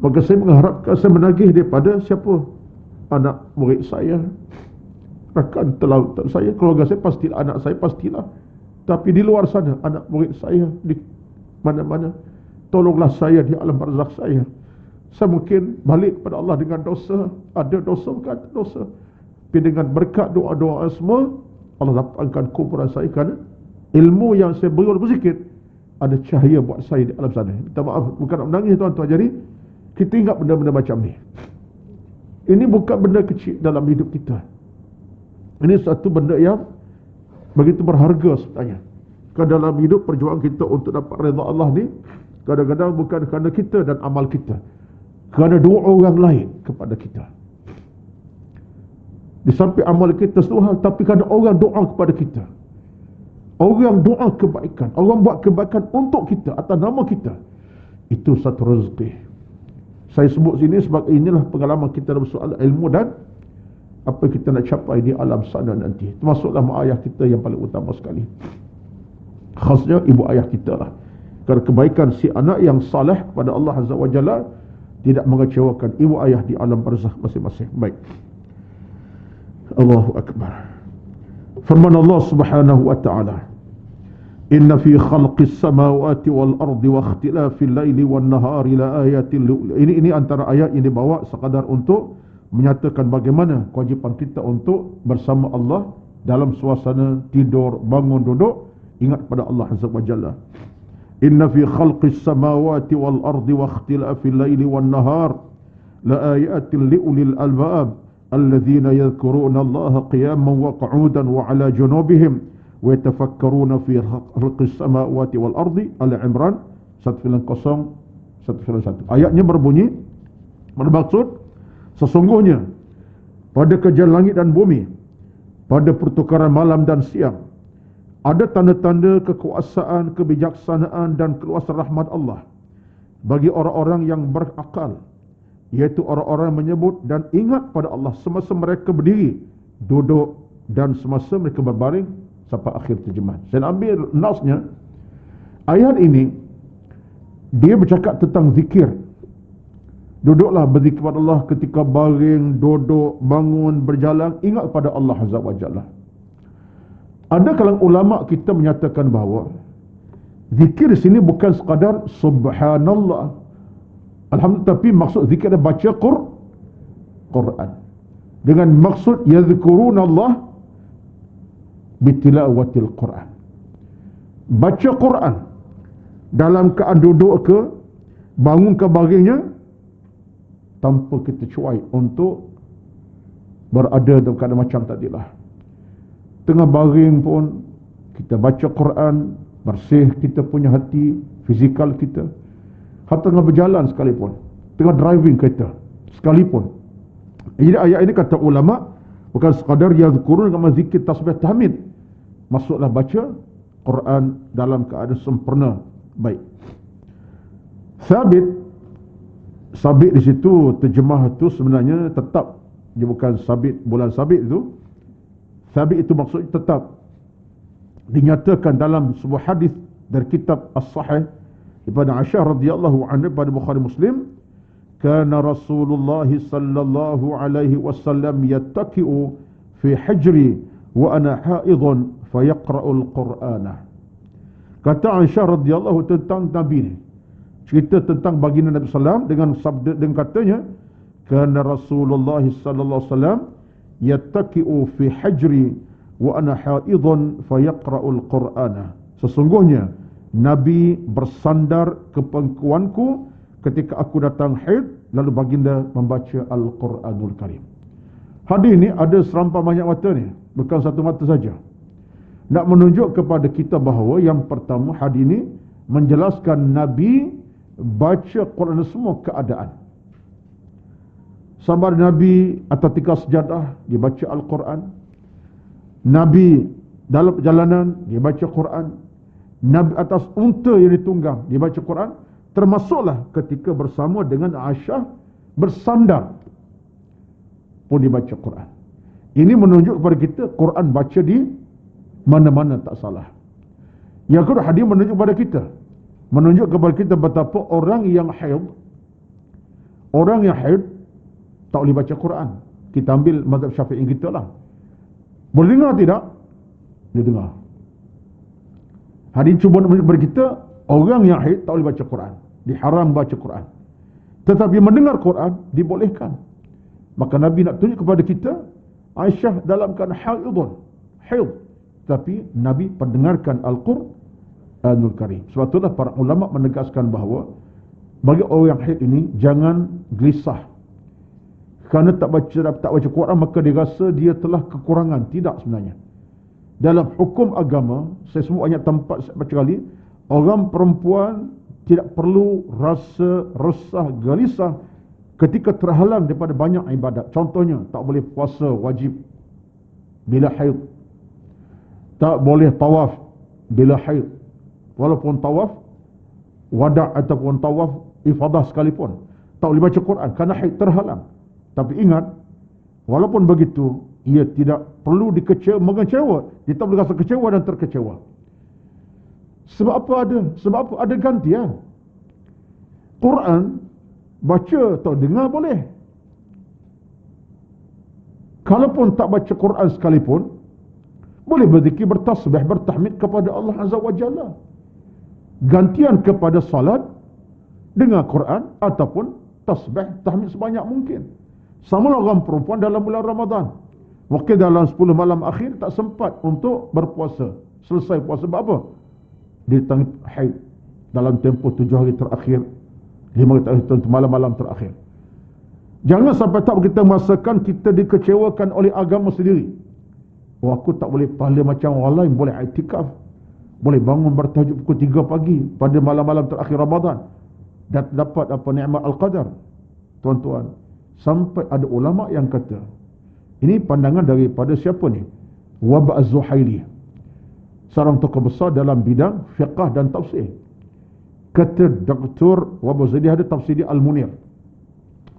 Maka saya mengharapkan, saya menagih daripada siapa? Anak murid saya, rakan telautan saya, keluarga saya, pastilah anak saya, pastilah. Tapi di luar sana, anak murid saya di mana-mana, tolonglah saya di alam barzakh saya. Saya mungkin balik kepada Allah dengan dosa, ada dosa, bukan ada dosa, tapi dengan berkat doa-doa semua, Allah lapangkan kuburan saya, kerana ilmu yang saya beri walaupun sikit, ada cahaya buat saya di alam sana. Minta maaf, bukan nak menangis tuan-tuan. Jadi kita ingat benda-benda macam ni. Ini bukan benda kecil dalam hidup kita. Ini satu benda yang begitu berharga sebenarnya. Kerana dalam hidup perjuangan kita untuk dapat redha Allah ni, kadang-kadang bukan kerana kita dan amal kita, kerana doa orang lain kepada kita. Di samping amal kita satu hal, tapi kerana orang doa kepada kita, orang doa kebaikan, orang buat kebaikan untuk kita atas nama kita, itu satu rezeki. Saya sebut sini sebab inilah pengalaman kita dalam soal ilmu dan apa kita nak capai di alam sana nanti. Termasuklah mak ayah kita yang paling utama sekali, khasnya ibu ayah kita lah. Kerana kebaikan si anak yang saleh kepada Allah Azza wa Jalla tidak mengecewakan ibu ayah di alam barzakh masing-masing. Baik, Allahu Akbar. Firman Allah Subhanahu wa ta'ala, Inna fi khalqis samawati wal ardi wa ikhtilafil laili wan nahari la ayatin. Ini antara ayat yang dibawa sekadar untuk menyatakan bagaimana kewajipan kita untuk bersama Allah dalam suasana tidur, bangun, duduk, ingat pada Allah Azza wa Jalla. Inna fi khalqis samawati wal ardi wa ikhtilafil laili wan nahar la ayatin liulil albab alladhina yadhkuruna Allah qiyaman wa qu'udan wa ala junubihim wa yatafakkaruna fi khalqis samawati wal ardi. Al-Imran 101. Ayatnya berbunyi, bermaksud sesungguhnya pada kerjaan langit dan bumi, pada pertukaran malam dan siang, ada tanda-tanda kekuasaan, kebijaksanaan dan keluasan rahmat Allah bagi orang-orang yang berakal, iaitu orang-orang menyebut dan ingat pada Allah semasa mereka berdiri, duduk dan semasa mereka berbaring, sampai akhir terjemahan. Saya ambil nasnya. Ayat ini dia bercakap tentang zikir. Duduklah berzikir kepada Allah ketika baring, duduk, bangun, berjalan, ingat pada Allah Azza wa Jalla. Ada kalangan ulama kita menyatakan bahawa zikir di sini bukan sekadar subhanallah, alhamdulillah, tapi maksud zikir adalah baca Quran. Dengan maksud yadhkurunallah bitilawatil Quran. Baca Quran dalam keadaan duduk ke, bangun ke baringnya, tanpa kita cuai untuk berada dalam keadaan macam tadilah. Tengah baring pun kita baca Quran, bersih kita punya hati, fizikal kita. Hatta tengah berjalan sekalipun, tengah driving kereta sekalipun. Jadi ayat ini kata ulama bukan sekadar yazkurun dengan zikir tasbih tahmid, maksudlah baca Quran dalam keadaan sempurna. Baik. Sabit di situ terjemah itu sebenarnya tetap, dia bukan sabit bulan sabit itu. Sabit itu maksudnya tetap. Dinyatakan dalam sebuah hadis dari kitab As-Sahih daripada Aisyah radhiyallahu anha pada Bukhari Muslim, kana Rasulullah sallallahu alaihi wasallam yattaki'u fi hijri wa ana haidun fayaqra'ul Qur'ana. Kata Aisyah radhiyallahu tentang Nabi ni, cerita tentang baginda Nabi sallallahu dengan sabda, dengan katanya, kana Rasulullah sallallahu alaihi wasallam yattaqi'u fi hajri wa ana haidun fayaqra'ul Qur'ana. Sesungguhnya Nabi bersandar ke pangkuanku ketika aku datang haid, lalu baginda membaca Al-Quranul Karim. Hadis ini ada serampang banyak mata ni, bukan satu mata saja. Nak menunjuk kepada kita bahawa yang pertama, hadis ini menjelaskan Nabi baca Quran semua keadaan. Sambar Nabi atas tikar sejadah, dia baca Al-Quran. Nabi dalam perjalanan, dia baca Quran. Nabi atas unta yang ditunggang, dia baca Quran. Termasuklah ketika bersama dengan Aisyah bersandar pun dibaca Quran. Ini menunjuk kepada kita Quran baca di mana-mana tak salah. Yang kedua, hadis menunjuk kepada kita, menunjuk kepada kita betapa orang yang haid tak boleh baca Quran. Kita ambil mazhab Syafi'i kita lah. Boleh dengar tidak? Dia dengar. Hadis cuba menunjuk kepada kita orang yang haid tak boleh baca Quran, diharam baca Quran. Tetapi mendengar Quran dibolehkan. Maka Nabi nak tunjuk kepada kita Aisyah dalam keadaan haid, tapi Nabi pendengarkan Al-Quranul Karim. Sebab itulah para ulama menegaskan bahawa bagi orang yang haid ini jangan gelisah kerana tak baca Quran maka dia rasa dia telah kekurangan. Tidak sebenarnya. Dalam hukum agama, saya sebut banyak tempat baca kali, orang perempuan tidak perlu rasa resah, gelisah ketika terhalang daripada banyak ibadat. Contohnya, tak boleh puasa wajib bila haid, tak boleh tawaf bila haid, walaupun tawaf wada' ataupun tawaf ifadah sekalipun, tak boleh baca Quran kerana haid terhalang. Tapi ingat, walaupun begitu, ia tidak perlu mengecewa. Dia tak boleh rasa kecewa dan terkecewa. Sebab apa ada? Sebab apa ada gantian. Quran baca atau dengar boleh. Kalaupun tak baca Quran sekalipun, boleh berzikir, bertasbih, bertahmid kepada Allah Azza wa Jalla. Gantian kepada salat, dengar Quran ataupun tasbih, tahmid sebanyak mungkin. Sama orang perempuan dalam bulan Ramadan. Mungkin dalam 10 malam akhir tak sempat untuk berpuasa. Selesai puasa sebab apa? Dia tengah haid dalam tempoh 7 hari terakhir, 5 hari terakhir, malam-malam terakhir. Jangan sampai tak kita merasakan kita dikecewakan oleh agama sendiri. Oh, aku tak boleh pahala macam orang lain, boleh i'tikaf, boleh bangun bertahajud pukul 3 pagi pada malam-malam terakhir Ramadan dan dapat apa nikmat Al-Qadar. Tuan-tuan, sampai ada ulama yang kata, ini pandangan daripada siapa ni? Wahb Az-Zuhaili, seorang tokoh besar dalam bidang fiqh dan tafsir. Kata Dr. Wahb Az-Zuhaili, ada tafsir dia Al-Munir,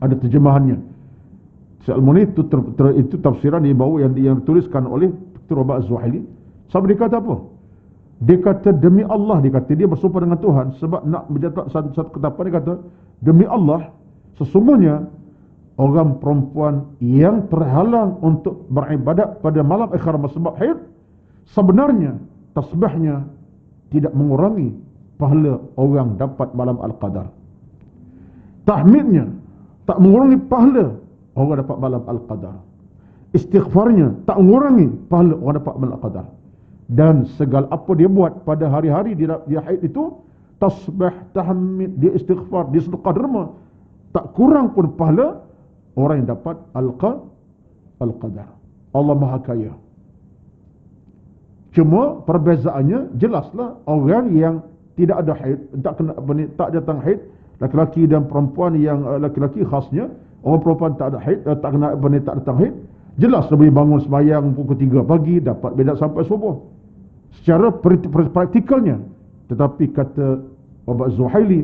ada terjemahannya. Al-Munir itu tafsiran yang dituliskan oleh Dr. Wahb Az-Zuhaili. Sampai dia kata apa? Dia kata demi Allah, dia bersumpah dengan Tuhan sebab nak mencatat satu ketetapan. Dia kata demi Allah, sesungguhnya orang perempuan yang terhalang untuk beribadat pada malam akhir sebab haid, sebenarnya tasbihnya tidak mengurangi pahala orang dapat malam Al-Qadar. Tahmidnya tak mengurangi pahala orang dapat malam Al-Qadar. Istighfarnya tak mengurangi pahala orang dapat malam Al-Qadar. Dan segala apa dia buat pada hari-hari dia haid itu, tasbih, tahmid, dia istighfar, dia sedekah derma, tak kurang pun pahala orang yang dapat Al-Qadar. Allah Maha Kaya. Cuma perbezaannya jelaslah, orang yang tidak ada haid, tak datang haid, laki-laki dan perempuan, yang laki-laki khasnya, orang perempuan tak ada haid, tak datang haid, jelas lebih bangun sembahyang pukul 3 pagi, dapat bedak sampai subuh. Secara praktikalnya. Tetapi kata Wahb Az-Zuhaili,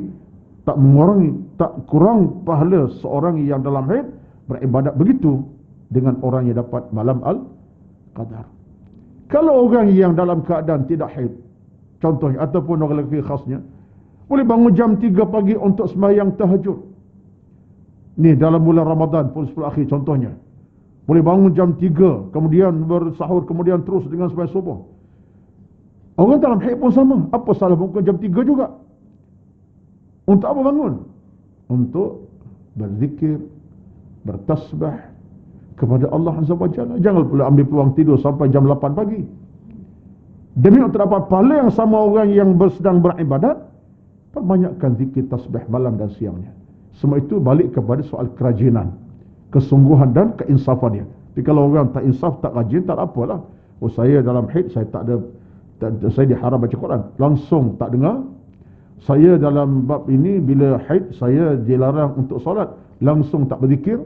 tak mengurangi, tak kurang pahala seorang yang dalam haid beribadat begitu dengan orang yang dapat malam Al-Qadar. Kalau orang yang dalam keadaan tidak haid, contohnya, ataupun orang lelaki khasnya, boleh bangun jam 3 pagi untuk sembahyang tahajud. Ni dalam bulan Ramadan pun 10 akhir contohnya. Boleh bangun jam 3, kemudian bersahur, kemudian terus dengan sembahyang subuh. Orang dalam haid pun sama. Apa salah bangun jam 3 juga? Untuk apa bangun? Untuk berzikir, bertasbih kepada Allah Azza wa Jalla. Jangan pula ambil peluang tidur sampai jam 8 pagi. Demi untuk dapat pahala yang sama orang yang sedang beribadat, perbanyakkan zikir tasbih malam dan siangnya. Semua itu balik kepada soal kerajinan, kesungguhan dan keinsafan dia. Tapi kalau orang tak insaf, tak rajin, tak apalah. Oh, saya dalam haid, saya saya diharam baca Quran, langsung tak dengar. Saya dalam bab ini bila haid saya dilarang untuk solat, langsung tak berzikir.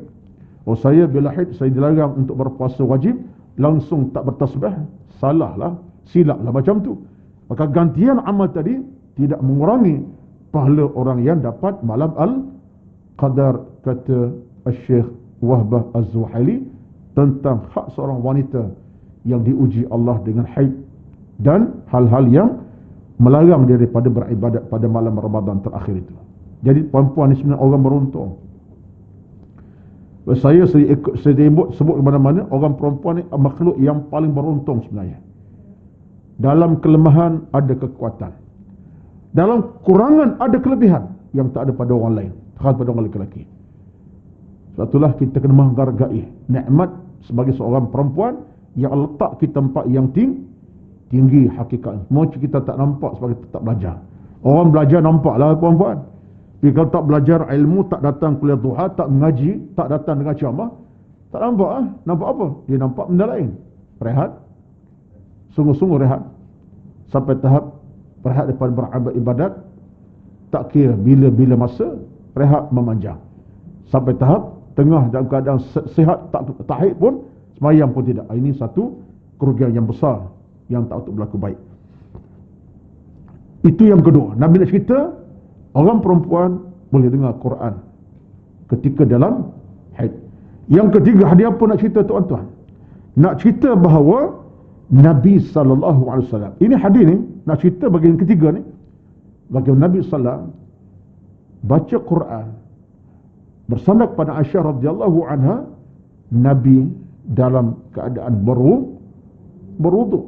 Oh, saya bila haid saya dilarang untuk berpuasa wajib, langsung tak bertasbih. Salahlah, silaplah macam tu. Maka gantian amal tadi tidak mengurangi pahala orang yang dapat malam al-qadar, kata Syekh Wahbah Az-Zuhaili tentang hak seorang wanita yang diuji Allah dengan haid dan hal-hal yang melarang dia daripada beribadat pada malam Ramadan terakhir itu. Jadi perempuan ni sebenarnya orang beruntung. Saya sebut ke mana-mana, orang perempuan ni makhluk yang paling beruntung sebenarnya. Dalam kelemahan ada kekuatan, dalam kurangan ada kelebihan yang tak ada pada orang lain, terhadap pada orang lelaki. Sebab itulah kita kena menghargai nikmat sebagai seorang perempuan yang letak kita tempat yang tinggi hakikat. Macam kita tak nampak sebab kita tak belajar. Orang belajar nampaklah perempuan. Tapi kalau tak belajar ilmu, tak datang kuliah duha, tak mengaji, tak datang dengan ceramah, tak nampak nampak apa? Dia nampak benda lain. Rehat, sungguh-sungguh rehat, sampai tahap rehat daripada beribadat, tak kira bila-bila masa rehat memanjang, sampai tahap tengah dalam keadaan sihat, tak haid pun, semayang pun tidak. Ini satu kerugian yang besar yang tak untuk berlaku baik. Itu yang kedua. Nabi nak cerita orang perempuan boleh dengar Quran ketika dalam haid. Yang ketiga, dia pun nak cerita tuan-tuan, nak cerita bahawa Nabi SAW, ini hadis ni nak cerita bagian ketiga ni, bagaimana Nabi SAW baca Quran bersandar pada Aisyah radhiyallahu anha. Nabi dalam keadaan berwuduk.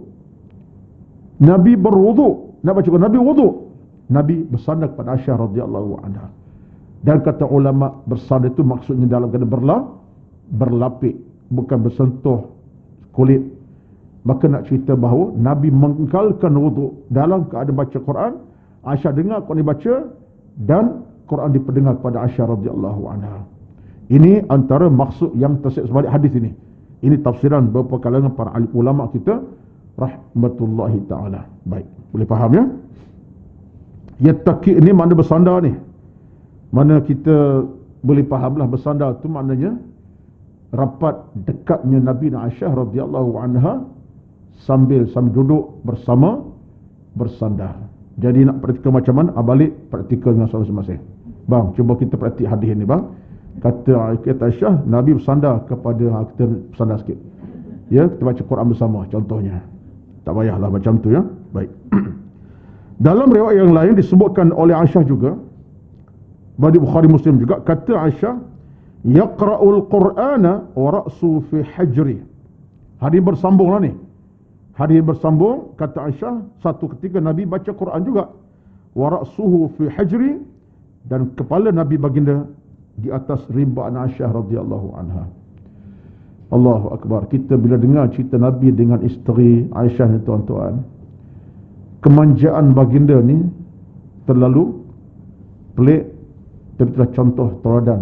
Nabi berwuduk, nak baca Quran, Nabi wuduk. Nabi bersandar pada Aisyah radhiyallahu anha. Dan kata ulama, bersandar itu maksudnya dalam keadaan berlapik, bukan bersentuh kulit. Maka nak cerita bahawa Nabi mengekalkan wuduk dalam keadaan baca Quran. Aisyah dengar Quran dibaca dan Quran diperdengar kepada Aisyah radhiyallahu anha. Ini antara maksud yang tersebut sebalik hadis ini. Ini tafsiran beberapa kalangan para alim ulama kita rahmatullahi ta'ala. Baik, boleh faham ya? Yattaqi ini mana bersandar ni. Mana kita boleh fahamlah bersandar tu maknanya rapat dekatnya Nabi dan Aisyah radhiyallahu anha sambil duduk bersama bersandar. Jadi nak praktikal macam mana? Balik praktikal dengan saudara masing-masing. Bang, cuba kita praktik hadis ni bang. Kata Aisyah, Nabi bersandar kepada kita bersandar sikit. Ya, kita baca Quran bersama contohnya. Tak payahlah macam tu ya. Baik. Dalam riwayat yang lain disebutkan oleh Aisyah juga, bagi Bukhari Muslim juga, kata Aisyah, yaqra'ul Qur'ana wa ra'su fi hajri. Hadis bersambunglah ni. Hadis bersambung, kata Aisyah, satu ketika Nabi baca Quran juga, wa ra'suhu fi hajri, dan kepala Nabi baginda di atas rimbaan Aisyah radhiyallahu anha. Allahu Akbar. Kita bila dengar cerita Nabi dengan isteri Aisyah ni tuan-tuan, kemanjaan baginda ni terlalu pelik, tapi itulah contoh teladan.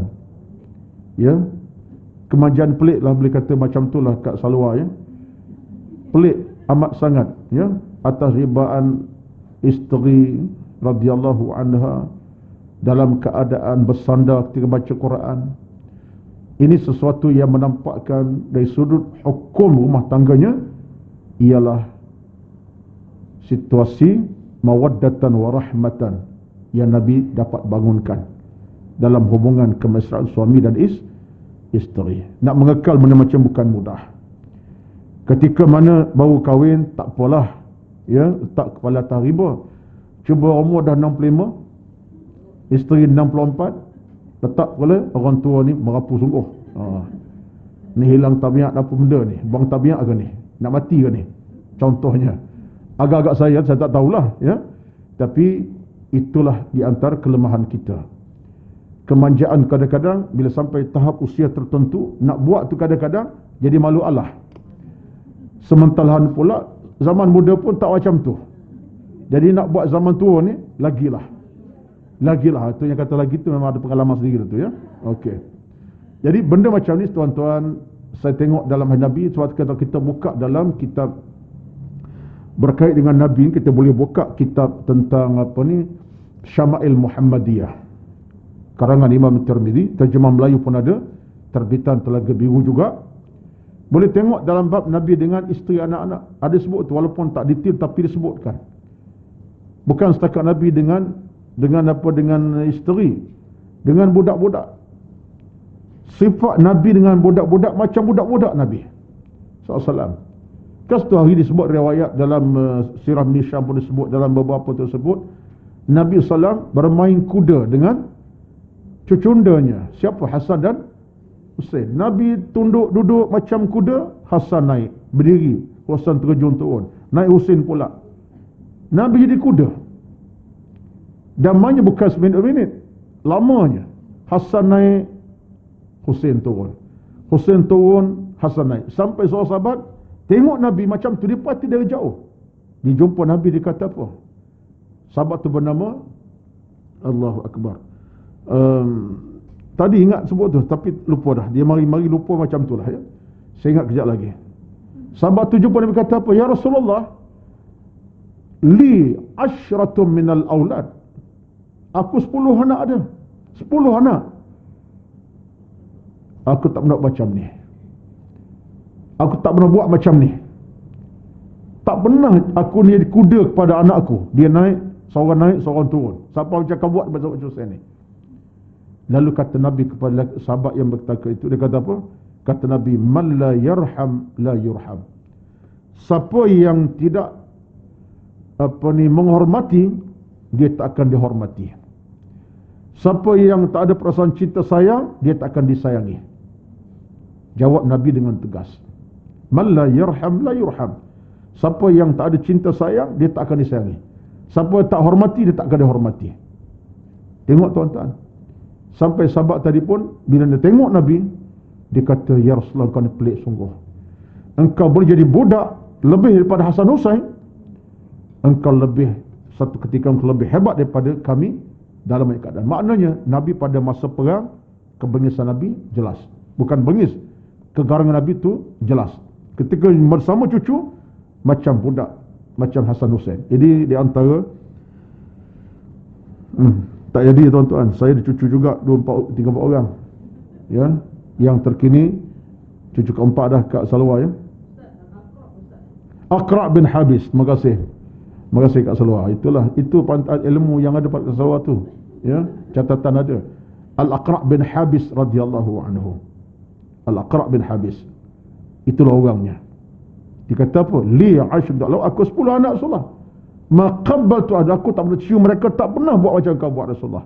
Ya, kemanjaan pelik lah, boleh kata macam tu lah Kak Salwa ya. Pelik amat sangat ya, atas ribaan isteri radhiyallahu anha dalam keadaan bersandar ketika baca Quran. Ini sesuatu yang menampakkan dari sudut hukum rumah tangganya ialah situasi mawaddatan wa rahmatan yang Nabi dapat bangunkan dalam hubungan kemesraan suami dan isteri. Nak mengekal benda macam bukan mudah. Ketika mana baru kahwin, tak apalah ya, letak kepala atas riba. Cuba umur dah 65, isteri 64, letak kepala, orang tua ni merapu sungguh. Ni hilang tabiat apa benda ni, buang tabiat ke ni, nak mati ke ni, contohnya. Agak-agak saya tak tahulah ya, tapi Itulah di antara kelemahan kita. Kemanjaan kadang-kadang bila sampai tahap usia tertentu, nak buat tu kadang-kadang jadi malu Allah. Sementara pula zaman muda pun tak macam tu. Jadi nak buat zaman tua ni lagilah. Itu yang kata lagi tu memang ada pengalaman sendiri tu ya. Okey. Jadi benda macam ni tuan-tuan, saya tengok dalam hadis Nabi. Suatu kata kita buka dalam kitab berkait dengan Nabi, kita boleh buka kitab tentang Syama'il Muhammadiyah karangan Imam Tirmizi, terjemah Melayu pun ada, terbitan Telaga Biru juga. Boleh tengok dalam bab Nabi dengan isteri anak-anak, ada sebut tu, walaupun tak detail tapi disebutkan. Bukan setakat Nabi dengan isteri, dengan budak-budak. Sifat Nabi dengan budak-budak macam budak-budak Nabi SAW. Satu hari disebut riwayat dalam Sirah Nisham pun disebut, dalam beberapa tersebut Nabi SAW bermain kuda dengan cucundanya. Siapa? Hasan dan Husain. Nabi tunduk duduk macam kuda, Hasan naik berdiri, Hasan terjun turun, naik Husain pula. Nabi jadi kuda. Damanya bukan seminit-minit, lamanya. Hasan naik, Husain turun, Husain turun, Hasan naik, sampai seorang sahabat tengok Nabi macam tu, dia pati dari jauh. Dijumpa Nabi, dia kata apa? Sahabat tu bernama, Allahu Akbar, tadi ingat sebut tu tapi lupa dah. Dia mari-mari lupa macam tu lah ya. Saya ingat kejap lagi. Sahabat tu jumpa Nabi, kata apa? Ya Rasulullah, li ashratum minal aulad, aku 10 anak ada, 10 anak. Aku tak pernah macam ni, aku tak pernah buat macam ni. Tak pernah aku ni kuda kepada anakku, dia naik, seorang turun. Siapa macam kau buat macam saya ni? Lalu kata Nabi kepada sahabat yang berkata itu, dia kata apa? Kata Nabi, man la yarham la yurham. Siapa yang tidak menghormati, dia tak akan dihormati. Siapa yang tak ada perasaan cinta sayang, dia tak akan disayangi. Jawab Nabi dengan tegas, man la yarham la yurham. Siapa yang tak ada cinta sayang, dia tak akan disayangi. Siapa yang tak hormati, dia tak akan dihormati. Tengok tuan-tuan, sampai sahabat tadi pun bila dia tengok Nabi, dia kata, ya Rasulullah, kau ni pelik sungguh. Engkau boleh jadi budak lebih daripada Hasan Husain, engkau lebih, satu ketika engkau lebih hebat daripada kami dalam banyak keadaan. Maknanya Nabi pada masa perang, kebengisan Nabi jelas, bukan bengis, kegarangan Nabi tu jelas. Ketika bersama cucu, macam budak, macam Hasan Husain. Jadi di antara tak jadi tuan-tuan, saya ada cucu juga 3-4 orang ya. Yang terkini cucu keempat dah Kak Salwa ya, Aqra' bin Habis. Terima kasih Kak Salwa. Itu pantai ilmu yang ada pada Kak Salwa tu ya, catatan ada. Al-Aqra' bin Habis radhiyallahu anhu. Al-Aqra' bin Habis, itulah orangnya. Dia kata apa? Li asyad, lalu aku 10 anak Rasulullah, maqabbal tu ada, aku tak pernah cium mereka, tak pernah buat macam kau buat Rasulullah.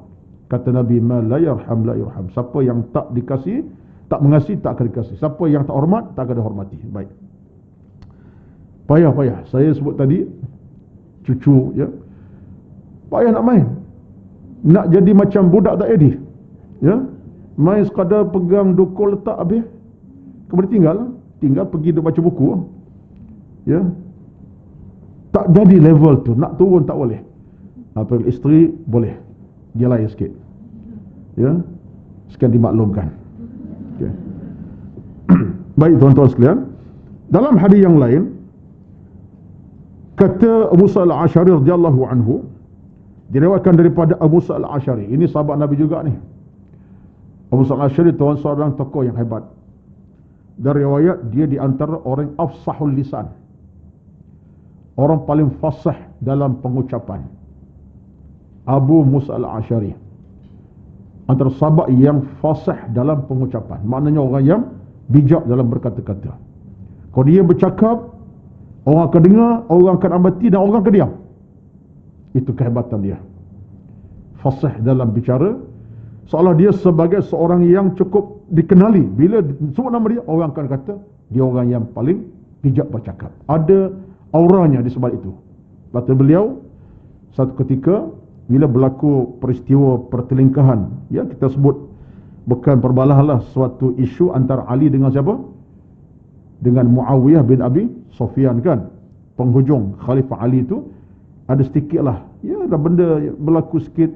Kata Nabi, ma la yarham la yurham. Siapa yang tak dikasih, tak mengasihi, tak akan dikasih. Siapa yang tak hormat, tak akan dihormati. Baik, payah saya sebut tadi cucu ya, payah nak main, nak jadi macam budak tak edi ya, main sekadar pegang dukul letak habis, kemudian tinggal pergi duk baca buku ya. Tak jadi level tu, nak turun tak boleh. Apabila isteri boleh, dia lain sikit ya, sekian dimaklumkan. Okay. Baik tuan-tuan sekalian, dalam hadis yang lain kata Abu Musa al-Asy'ari radhiyallahu anhu, diriwayatkan daripada Abu Musa al-Asy'ari, ini sahabat Nabi juga ni. Abu Musa al-Asy'ari tuan seorang tokoh yang hebat. Dari riwayat dia di antara orang afsahul lisan, orang paling fasih dalam pengucapan. Abu Musa al-Asy'ari antara sahabat yang fasih dalam pengucapan, maknanya orang yang bijak dalam berkata-kata. Kalau dia bercakap, orang akan dengar, orang akan amati, dan orang akan diam. Itu kehebatan dia. Fasih dalam bicara, seolah dia sebagai seorang yang cukup dikenali. Bila sebut nama dia, orang akan kata dia orang yang paling bijak bercakap. Ada auranya di sebalik itu. Kata beliau, satu ketika bila berlaku peristiwa pertelingkahan, ya kita sebut bukan perbalahan lah, suatu isu antara Ali dengan siapa? Dengan Muawiyah bin Abi Sufyan kan. Penghujung Khalifah Ali itu ada sedikit lah, ya ada benda berlaku sikit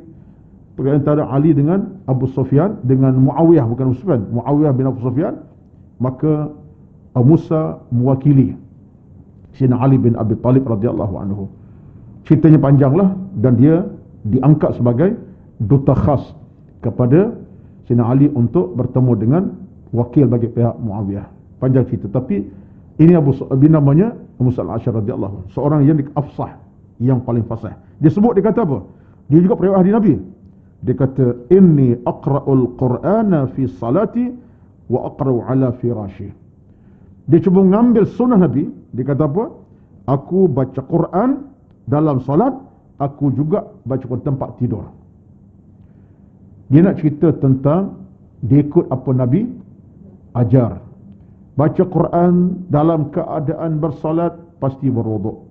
antara Ali dengan Abu Sufyan, dengan Muawiyah, bukan Abu Sufyan, Muawiyah bin Abu Sufyan. Maka Musa mewakili Sayyidina Ali bin Abi Talib radhiyallahu anhu. Ceritanya panjang lah, dan dia diangkat sebagai duta khas kepada Sayyidina Ali untuk bertemu dengan wakil bagi pihak Muawiyah. Panjang cerita, tapi ini namanya Abu Musa al-Asy'ari radhiyallahu anhu, seorang yang afsah, yang paling fasih. Dia sebut, dia kata apa? Dia juga perawi hadis Nabi. Dia kata, inni aqra'ul Qur'ana fi salati wa aqra'u ala firashi. Dia cuba mengambil sunnah Nabi. Dia kata apa? Aku baca Quran dalam salat, aku juga baca Quran tempat tidur. Dia nak cerita tentang dia ikut apa Nabi ajar. Baca Quran dalam keadaan bersalat, pasti berwuduk.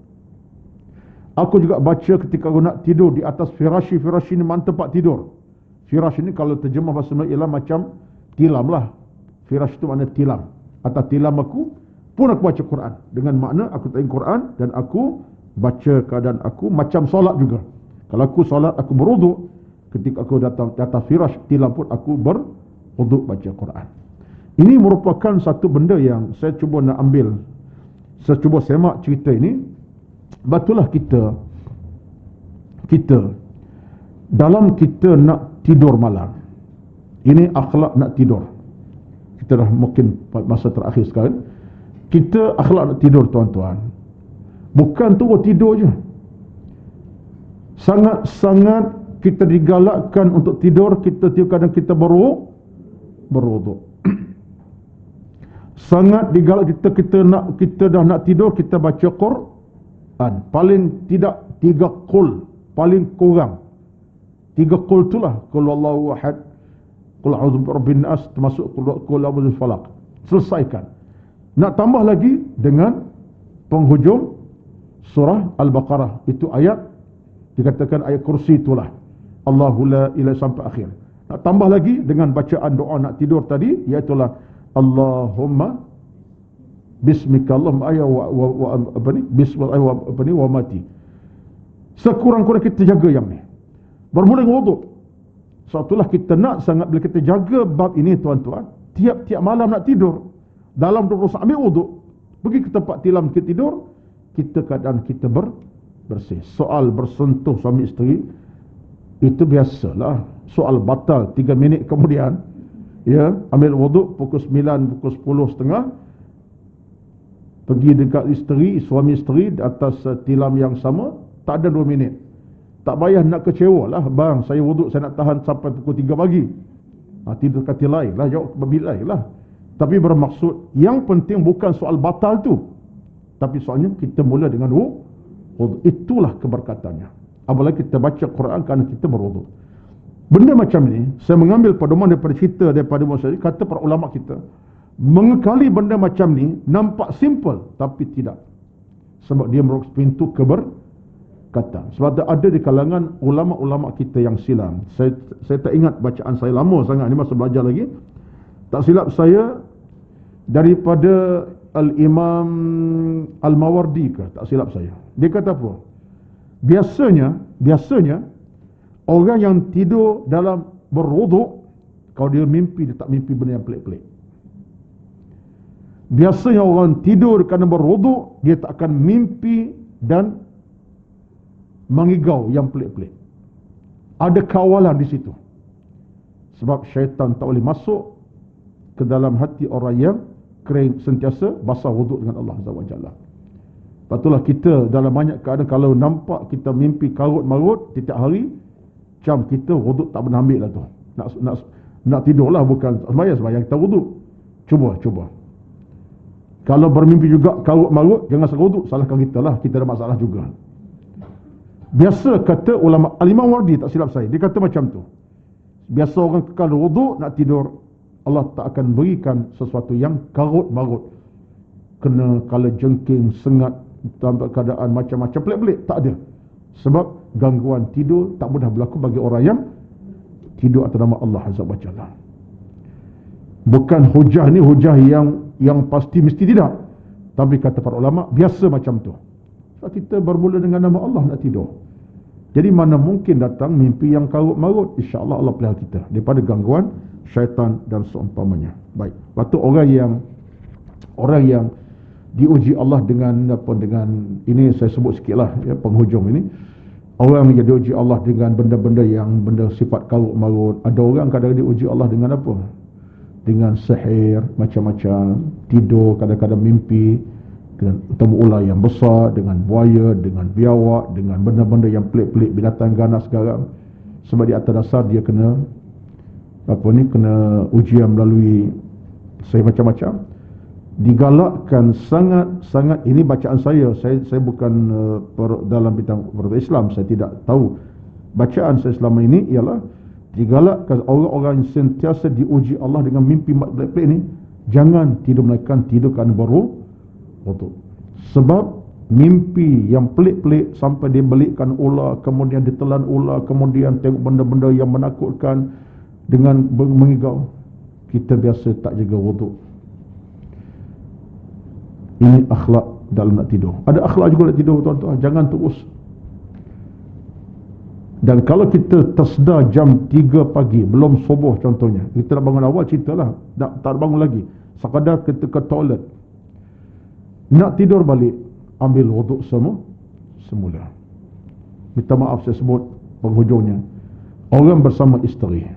Aku juga baca ketika aku nak tidur di atas firashi. Firashi ni mana tempat tidur. Firashi ni kalau terjemah bahasa Melayu ialah macam tilam lah. Firashi itu makna tilam. Atas tilam aku pun aku baca Quran. Dengan makna aku tengok Quran dan aku baca keadaan aku macam solat juga. Kalau aku solat, aku berwuduk. Ketika aku datang di atas firash tilam pun aku berwuduk baca Quran. Ini merupakan satu benda yang saya cuba nak ambil. Saya cuba semak cerita ini. Betullah kita dalam kita nak tidur malam, ini akhlak nak tidur. Kita dah mungkin masa terakhir sekarang, kita akhlak nak tidur tuan-tuan. Bukan tu tidur je. Sangat-sangat kita digalakkan untuk tidur. Kita kadang kita berwuduk. Sangat digalak kita dah nak tidur, kita baca Quran. Paling tidak 3 qul, paling kurang 3 qul itulah, qul wallahu ahad, qul a'udzu birabbin nas, termasuk qul a'udzu falaq. Selesaikan. Nak tambah lagi dengan penghujung surah Al-Baqarah, itu ayat dikatakan ayat kursi itulah, Allahu la ilaha sampai akhir. Nak tambah lagi dengan bacaan doa nak tidur tadi, iaitulah Allahumma bismika Allahumma wa mati. Sekurang-kurang kita jaga yang ni. Bermula dengan wuduk. Suatulah kita nak sangat bila kita jaga bab ini tuan-tuan. Tiap-tiap malam nak tidur, dalam 20 saat ambil wuduk, pergi ke tempat tilam kita tidur, kita keadaan kita bersih. Soal bersentuh suami isteri itu biasalah. Soal batal 3 minit kemudian, ya, ambil wuduk pukul 9, pukul 10.30, pergi dekat suami isteri di atas tilam yang sama, tak ada 2 minit. Tak payah nak kecewa lah, bang saya wuduk, saya nak tahan sampai pukul 3 pagi. Tidur katil lain lah, jawab berbilai lah. Tapi bermaksud, yang penting bukan soal batal tu, tapi soalnya kita mula dengan wuduk. Itulah keberkatannya. Apalagi kita baca Quran kerana kita berwuduk. Benda macam ni, saya mengambil pedoman daripada cerita daripada Musa. Kata para ulama kita, mengekali benda macam ni nampak simple, tapi tidak. Sebab dia merupakan pintu keberkatan. Sebab ada di kalangan ulama-ulama kita yang silam. Saya tak ingat bacaan saya, lama sangat ni masa belajar lagi. Tak silap saya daripada Al-Imam Al-Mawardi ke, tak silap saya. Dia kata apa? Biasanya orang yang tidur dalam berwuduk, kalau dia mimpi, dia tak mimpi benda yang pelik-pelik. Biasanya orang tidur kerana berwuduk, dia tak akan mimpi dan mengigau yang pelik-pelik. Ada kawalan di situ. Sebab syaitan tak boleh masuk ke dalam hati orang yang kering, sentiasa basah wuduk dengan Allah Azza wa Jalla. Patutlah kita dalam banyak keadaan kalau nampak kita mimpi karut-marut setiap hari, macam kita wuduk tak pernah ambil lah tu. Nak tidur lah, bukan sembahyang kita wuduk. Cuba. Kalau bermimpi juga karut-marut, jangan seruduk, salahkan kita lah, kita ada masalah juga. Biasa kata ulama, Al-Imam Wardi tak silap saya, dia kata macam tu. Biasa orang kalau wuduk nak tidur, Allah tak akan berikan sesuatu yang karut-marut. Kena kalau jengking, sengat, tambah keadaan macam-macam pelik-pelik, tak ada. Sebab gangguan tidur tak mudah berlaku bagi orang yang tidur atas nama Allah Azza wa Jalla. Bukan hujah ni hujah yang pasti mesti tidak, tapi kata para ulama biasa macam tu. So, kita bermula dengan nama Allah nak tidur. Jadi mana mungkin datang mimpi yang karut-marut, insya-Allah Allah pelihara kita daripada gangguan syaitan dan seumpamanya. Baik. Lepas orang yang diuji Allah dengan ini saya sebut sikitlah ya, penghujung ini. Orang yang diuji Allah dengan benda-benda yang benda sifat karut-marut. Ada orang kadang-kadang diuji Allah dengan apa? Dengan sihir, macam-macam, tidur, kadang-kadang mimpi dengan ketemu ular yang besar, dengan buaya, dengan biawak, dengan benda-benda yang pelik-pelik, binatang ganas sekarang. Sebab di atas dasar dia kena kena ujian melalui macam-macam. Digalakkan sangat-sangat, ini bacaan saya bukan dalam bidang Islam, saya tidak tahu. Bacaan saya selama ini ialah digalakkan orang-orang yang sentiasa diuji Allah dengan mimpi pelik-pelik ni, jangan tidur melainkan tidur kerana berwuduk. Sebab mimpi yang pelik-pelik sampai dibelikkan ular, kemudian ditelan ular, kemudian tengok benda-benda yang menakutkan dengan mengigau, kita biasa tak jaga wuduk. Ini akhlak dalam nak tidur. Ada akhlak juga nak tidur, tuan-tuan. Jangan terus. Dan kalau kita tersedar jam 3 pagi, belum subuh contohnya, kita nak bangun awal, ceritalah, tak bangun lagi, sekadar kita ke toilet, nak tidur balik, ambil wuduk semula. Minta maaf saya sebut penghujungnya. Orang bersama isteri,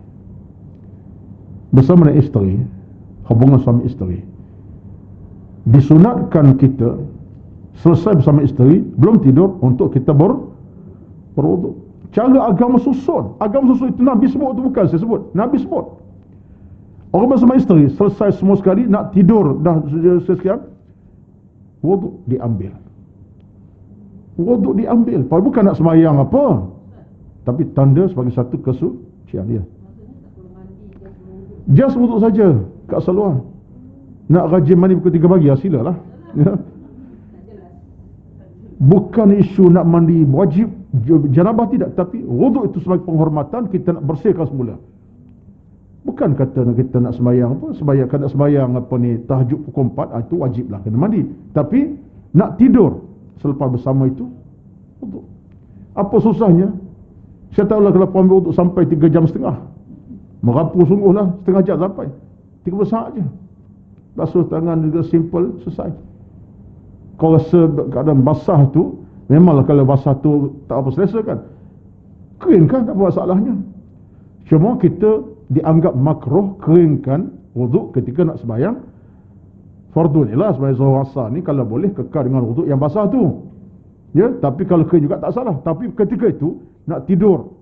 hubungan suami isteri, disunatkan kita selesai bersama isteri, belum tidur, untuk kita berwuduk. Cara agama susun itu Nabi sebut, itu bukan saya sebut, Nabi sebut. Orang bersama isteri, selesai semua sekali, nak tidur dah sekian, wuduk diambil. Padahal bukan nak semayang apa, tapi tanda sebagai satu kesucian dia. Just wuduk saja, kat saluan. Nak rajin mandi pukul 3 pagi, silalah. Ya. Bukan isu nak mandi wajib janabah, tidak, tapi wuduk itu sebagai penghormatan, kita nak bersihkan semula. Bukan kata kita nak sembahyang nak sembahyang tahajud pukul 4, itu wajiblah kena mandi. Tapi nak tidur selepas bersama itu wuduk. Apa susahnya? Saya tahulah kalau puan wuduk sampai 3 jam setengah, merapu sungguhlah, setengah jam sampai 30 saat je. Basuh tangan juga simple, selesai. Kalau rasa keadaan basah tu, memanglah kalau basah tu tak apa selesa kan, keringkan, tak apa masalahnya. Cuma kita dianggap makruh keringkan wuduk ketika nak sembahyang fardu ni lah, sembahyang zuhur asar ni kalau boleh kekal dengan wuduk yang basah tu, ya. Tapi kalau kering juga tak salah. Tapi ketika itu nak tidur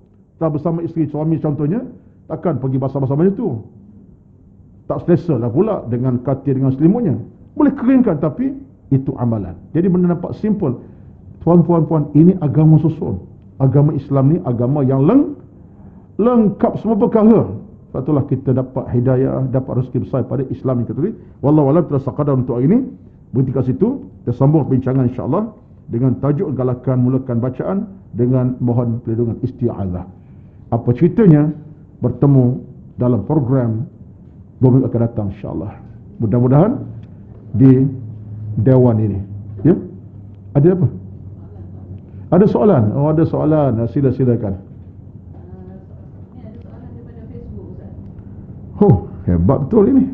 tak bersama isteri, suami contohnya, takkan pergi basah-basah macam tu, tak selesa lah pula dengan katil, dengan selimutnya. Boleh keringkan, tapi itu amalan. Jadi benda nampak simple. Puan-puan, ini agama susun. Agama Islam ni agama yang lengkap semua perkara. Sebab itulah kita dapat hidayah, dapat rezeki besar pada Islam yang kita tulis. Wallahu a'lam, kita sekadar untuk hari ini berhenti kat situ. Kita sambung perbincangan insya-Allah dengan tajuk galakan mulakan bacaan dengan mohon perlindungan isti'azah. Apa ceritanya? Bertemu dalam program 2 minggu akan datang insya-Allah. Mudah-mudahan di dewan ini. Ya? Ada apa? Ada soalan? Oh, ada soalan. Silakan. Ini ada soalan daripada Facebook, Ustaz. Oh, hebat betul ini.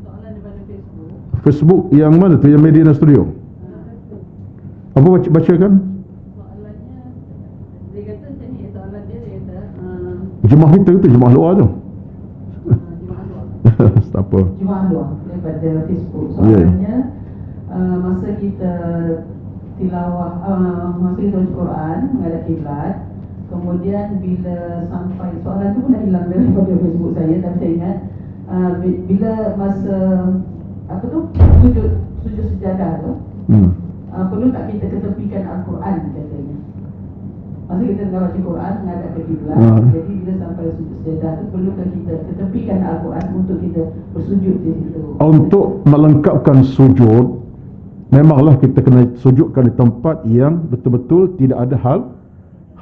Soalan daripada Facebook. Facebook yang mana tu? Yang Medina Studio. Apa bacakan? Soalannya, dia kata macam ni, soalan dia kata Jemaah kita tu, jemaah luar tu. jemaah luar. Tak apa. Jemaah luar daripada Facebook. Soalannya, masa kita tilawah, masa kita baca Quran menghadap kiblat, kemudian bila sampai, soalan tu pun dah hilang daripada Facebook saya, dan saya ingat bila masa sujud sejadah tu, perlu tak kita ketepikan Al-Quran katanya. Masa kita tengah baca Quran menghadap ke kiblat, jadi bila sampai sujud sejadah tu, perlukah kita ketepikan Al-Quran untuk kita bersujud di situ? Untuk melengkapkan sujud, memanglah kita kena sujudkan di tempat yang betul-betul tidak ada hal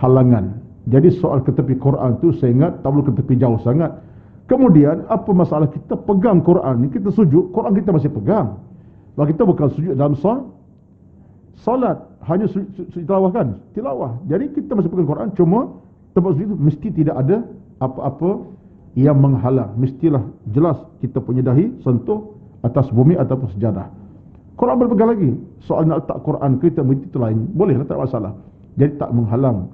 halangan. Jadi soal ke tepi Quran tu saya ingat tak perlu ke tepi jauh sangat. Kemudian apa masalah kita pegang Quran ni, kita sujud, Quran kita masih pegang. Sebab kita bukan sujud dalam solat, hanya sujud tilawah kan? Tilawah. Jadi kita masih pegang Quran, cuma tempat sujud itu mesti tidak ada apa-apa yang menghalang. Mestilah jelas kita punya dahi sentuh atas bumi ataupun sejadah. Quran berpegang lagi. Soal nak letak Quran kita itu lain, bolehlah, tak masalah. Jadi tak menghalang.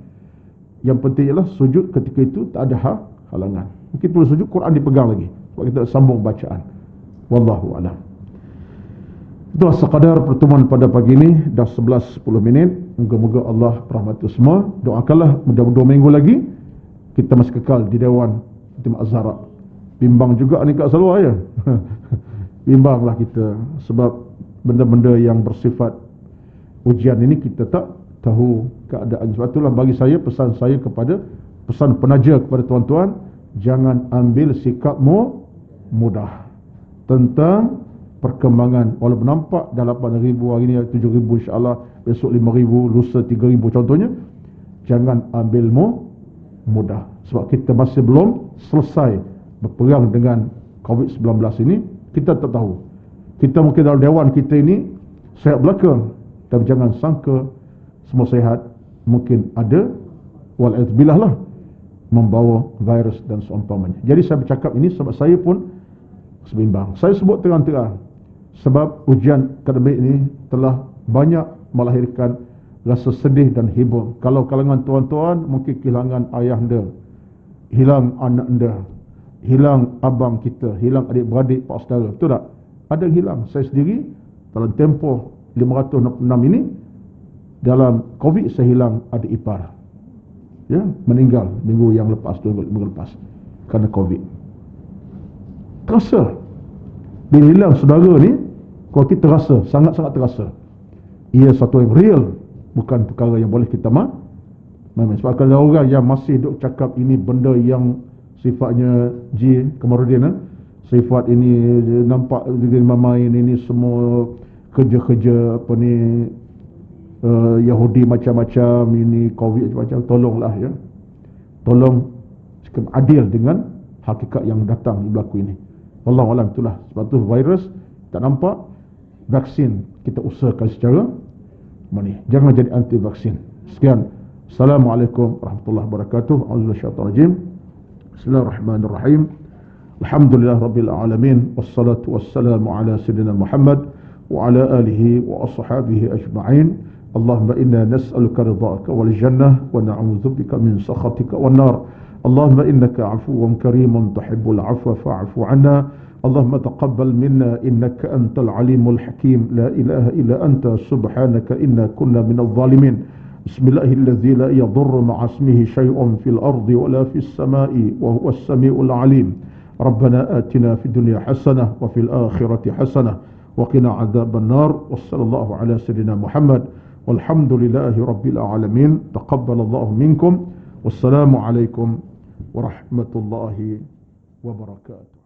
Yang penting ialah sujud ketika itu tak ada halangan. Kita boleh sujud, Quran dipegang lagi sebab kita sambung bacaan. Wallahu a'lam. Itulah sekadar pertemuan pada pagi ini. Dah 11:10. Moga-moga Allah rahmati semua. Doakanlah mudah-mudahan 2 minggu lagi kita masih kekal di Dewan Timah Azhara. Bimbang juga ni Kak Salwa ya. Bimbanglah kita sebab benda-benda yang bersifat ujian ini kita tak tahu keadaan. Sebab itulah bagi saya, pesan saya pesan penaja kepada tuan-tuan, jangan ambil sikapmu mudah tentang perkembangan. Walaupun nampak dah 8,000 hari ni 7,000 insya-Allah, besok 5,000, lusa 3,000 contohnya, jangan ambilmu mudah sebab kita masih belum selesai berperang dengan COVID-19 ini. Kita tak tahu. Kita mungkin dalam dewan kita ini sehat belaka, tapi jangan sangka semua sehat. Mungkin ada wal'adzbillah lah membawa virus dan seumpamanya. Jadi saya bercakap ini sebab saya pun sebimbang. Saya sebut terang-terang sebab ujian akademik ini telah banyak melahirkan rasa sedih dan hibur. Kalau kalangan tuan-tuan mungkin kehilangan ayah anda, hilang anak anda, hilang abang kita, hilang adik-beradik, pak saudara, betul tak? Ada yang hilang. Saya sendiri dalam tempoh 566 ini, dalam COVID saya hilang adik ipar, ya, meninggal minggu yang lepas, 2 minggu lepas kerana COVID. Terasa bila hilang saudara ni, kalau kita rasa, sangat-sangat terasa. Ia satu yang real, bukan perkara yang boleh kita main. Sebab kalau orang yang masih duk cakap ini benda yang sifatnya Kamarudin, sifat ini nampak main ini semua kerja-kerja apa ni, Yahudi macam-macam, ini COVID macam-macam, tolonglah ya, tolong adil dengan hakikat yang datang di berlaku ini. Wallahualam, itulah sebab tu virus tak nampak, vaksin kita usahakan secara mana, jangan jadi anti vaksin. Sekian, Assalamualaikum warahmatullahi wabarakatuh. A'udzubillahi Bismillahirrahmanirrahim. Alhamdulillah Rabbil Alamin. Wassalatu wassalamu ala Sayyidina Muhammad wa ala alihi wa ashabihi ajma'in. Allahumma inna nas'aluka ridha'aka wal jannah wa na'udzubika min sakhatika wan nar. Allahumma innaka afuwun karimun tuhibbul afwa fa'fu 'anna. Allahumma taqabbal minna innaka antal alimul hakim. La ilaha illa anta subhanaka inna kunna minadh dhalimin. Bismillahilladzi la yadurru ma'a ismihi syai'un fil ardi wa la fis sama'i wa huwas samiul 'alim. Rabbana atina fid dunya hasanah wa fil akhirati hasanah wa qina 'adzaban nar. Wassallallahu ala sayyidina Muhammad walhamdulillahi rabbil alamin. Taqabbalallahu minkum. Wassalamu alaikum warahmatullahi wabarakatuh.